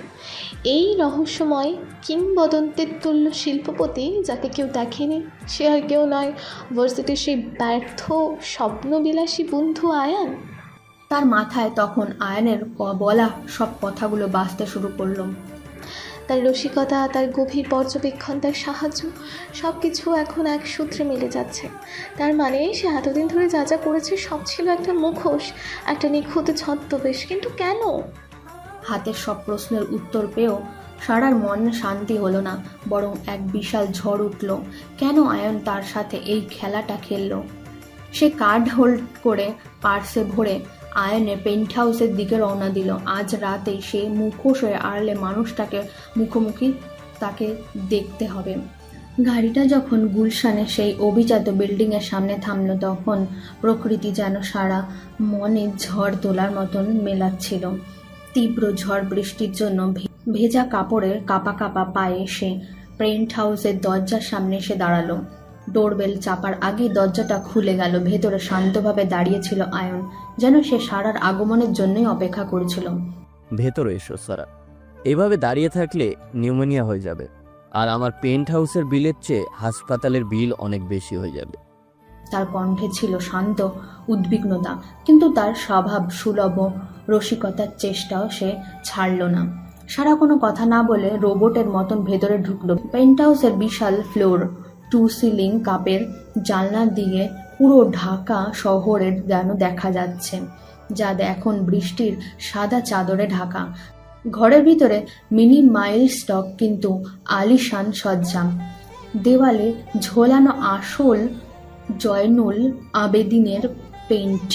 এই রহস্যময় কিংবদন্তের তুল্য শিল্পপতি যাকে কেউ দেখেনি। সে আর কেউ নয়, ভার্সিটির সেই ব্যর্থ স্বপ্নবিলাসী বন্ধু আয়ান। তার মাথায় তখন আয়নের বলা সব কথাগুলো বাজতে শুরু করলো। তার রসিকতা, তার গভীর পর্যবেক্ষণ, তার সাহায্য, সব কিছু এখন এক সূত্রে মিলে যাচ্ছে। তার মানে সে এতদিন ধরে যা যা করেছে সব ছিল একটা মুখোশ, একটা নিখুঁত ছদ্মবেশ। কিন্তু কেন? হাতের সব প্রশ্নের উত্তর পেয়েও সারার মনে শান্তি হলো না, বরং এক বিশাল ঝড় উঠল। কেন আয়ন তার সাথে এই খেলাটা খেললো? সে কার্ড হোল্ড করে পার্সে ভরে আয়নে পেন্ট হাউসের দিকে রওনা দিল। আজ রাতেই সে মুখোশ হয়ে আড়লে মানুষটাকে মুখোমুখি তাকে দেখতে হবে। গাড়িটা যখন গুলশানে সেই অভিজাত বিল্ডিংয়ের সামনে থামল, তখন প্রকৃতি যেন সারা মনে ঝড় তোলার মতন মেলাচ্ছিল। তীব্র ঝড় বৃষ্টির জন্য ভেজা কাপড়ের কাপা কাপা পায়ে সে পেন্ট হাউসের দরজার সামনে এসে দাঁড়ালো। ডোরবেল চাপার আগেই দরজাটা খুলে গেল। ভেতরে শান্তভাবে দাঁড়িয়েছিল আয়ন, যেন সে সারার আগমনের জন্যই অপেক্ষা করেছিল। ভেতরে এসো সারা, এভাবে দাঁড়িয়ে থাকলে নিউমোনিয়া হয়ে যাবে, আর আমার পেন্ট হাউসের বিলের চেয়ে হাসপাতালের বিল অনেক বেশি হয়ে যাবে। তার কণ্ঠে ছিল শান্ত উদ্বিগ্নতা, কিন্তু তার স্বভাব সুলভ রসিকতার চেষ্টাও সে ছাড়ল না। সারা কোনো কথা না বলে রোবটের মতন ভেতরে ঢুকলো। পেন্ট হাউসের বিশাল ফ্লোর টু সিলিং কাপের জানলা দিয়ে পুরো ঢাকা শহরের যেন দেখা যাচ্ছে, যা এখন বৃষ্টির সাদা চাদরে ঢাকা। ঘরের ভিতরে মিনি মাইল স্টক কিন্তু আলিশান সজ্জা, দেওয়ালে ঝোলানো আসল জয়নুল আবেদিনের পেইন্ট,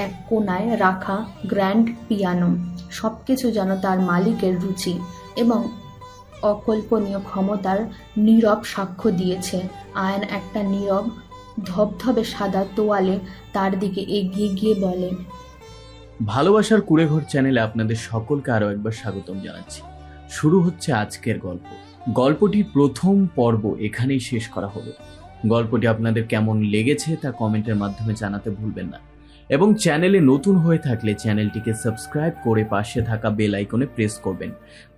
এক কোনায় রাখা গ্র্যান্ড পিয়ানো, সবকিছু যেন তার মালিকের রুচি এবং অকল্পনীয় ক্ষমতার নীরব সাক্ষ্য দিয়েছে। আয়ন একটা নীরব ধবধবে সাদা তোয়ালে তার দিকে এগিয়ে গিয়ে বলে, ভালোবাসার কুড়েঘর চ্যানেলে আপনাদের সকলকে আরও একবার স্বাগতম জানাচ্ছি। শুরু হচ্ছে আজকের গল্প। গল্পটির প্রথম পর্ব এখানেই শেষ করা হলো। গল্পটি আপনাদের কেমন লেগেছে তা কমেন্টের মাধ্যমে জানাতে ভুলবেন না, এবং চ্যানেলে নতুন হয়ে থাকলে চ্যানেলটিকে সাবস্ক্রাইব করে পাশে থাকা বেল আইকনে প্রেস করবেন,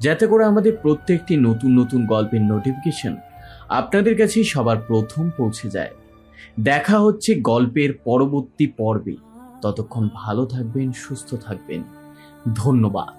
যাতে করে আমাদের প্রত্যেকটি নতুন নতুন গল্পের নোটিফিকেশন আপনাদের কাছে সবার প্রথম পৌঁছে যায়। দেখা হচ্ছে গল্পের পরবর্তী পর্বে। ততক্ষণ ভালো থাকবেন, সুস্থ থাকবেন। ধন্যবাদ।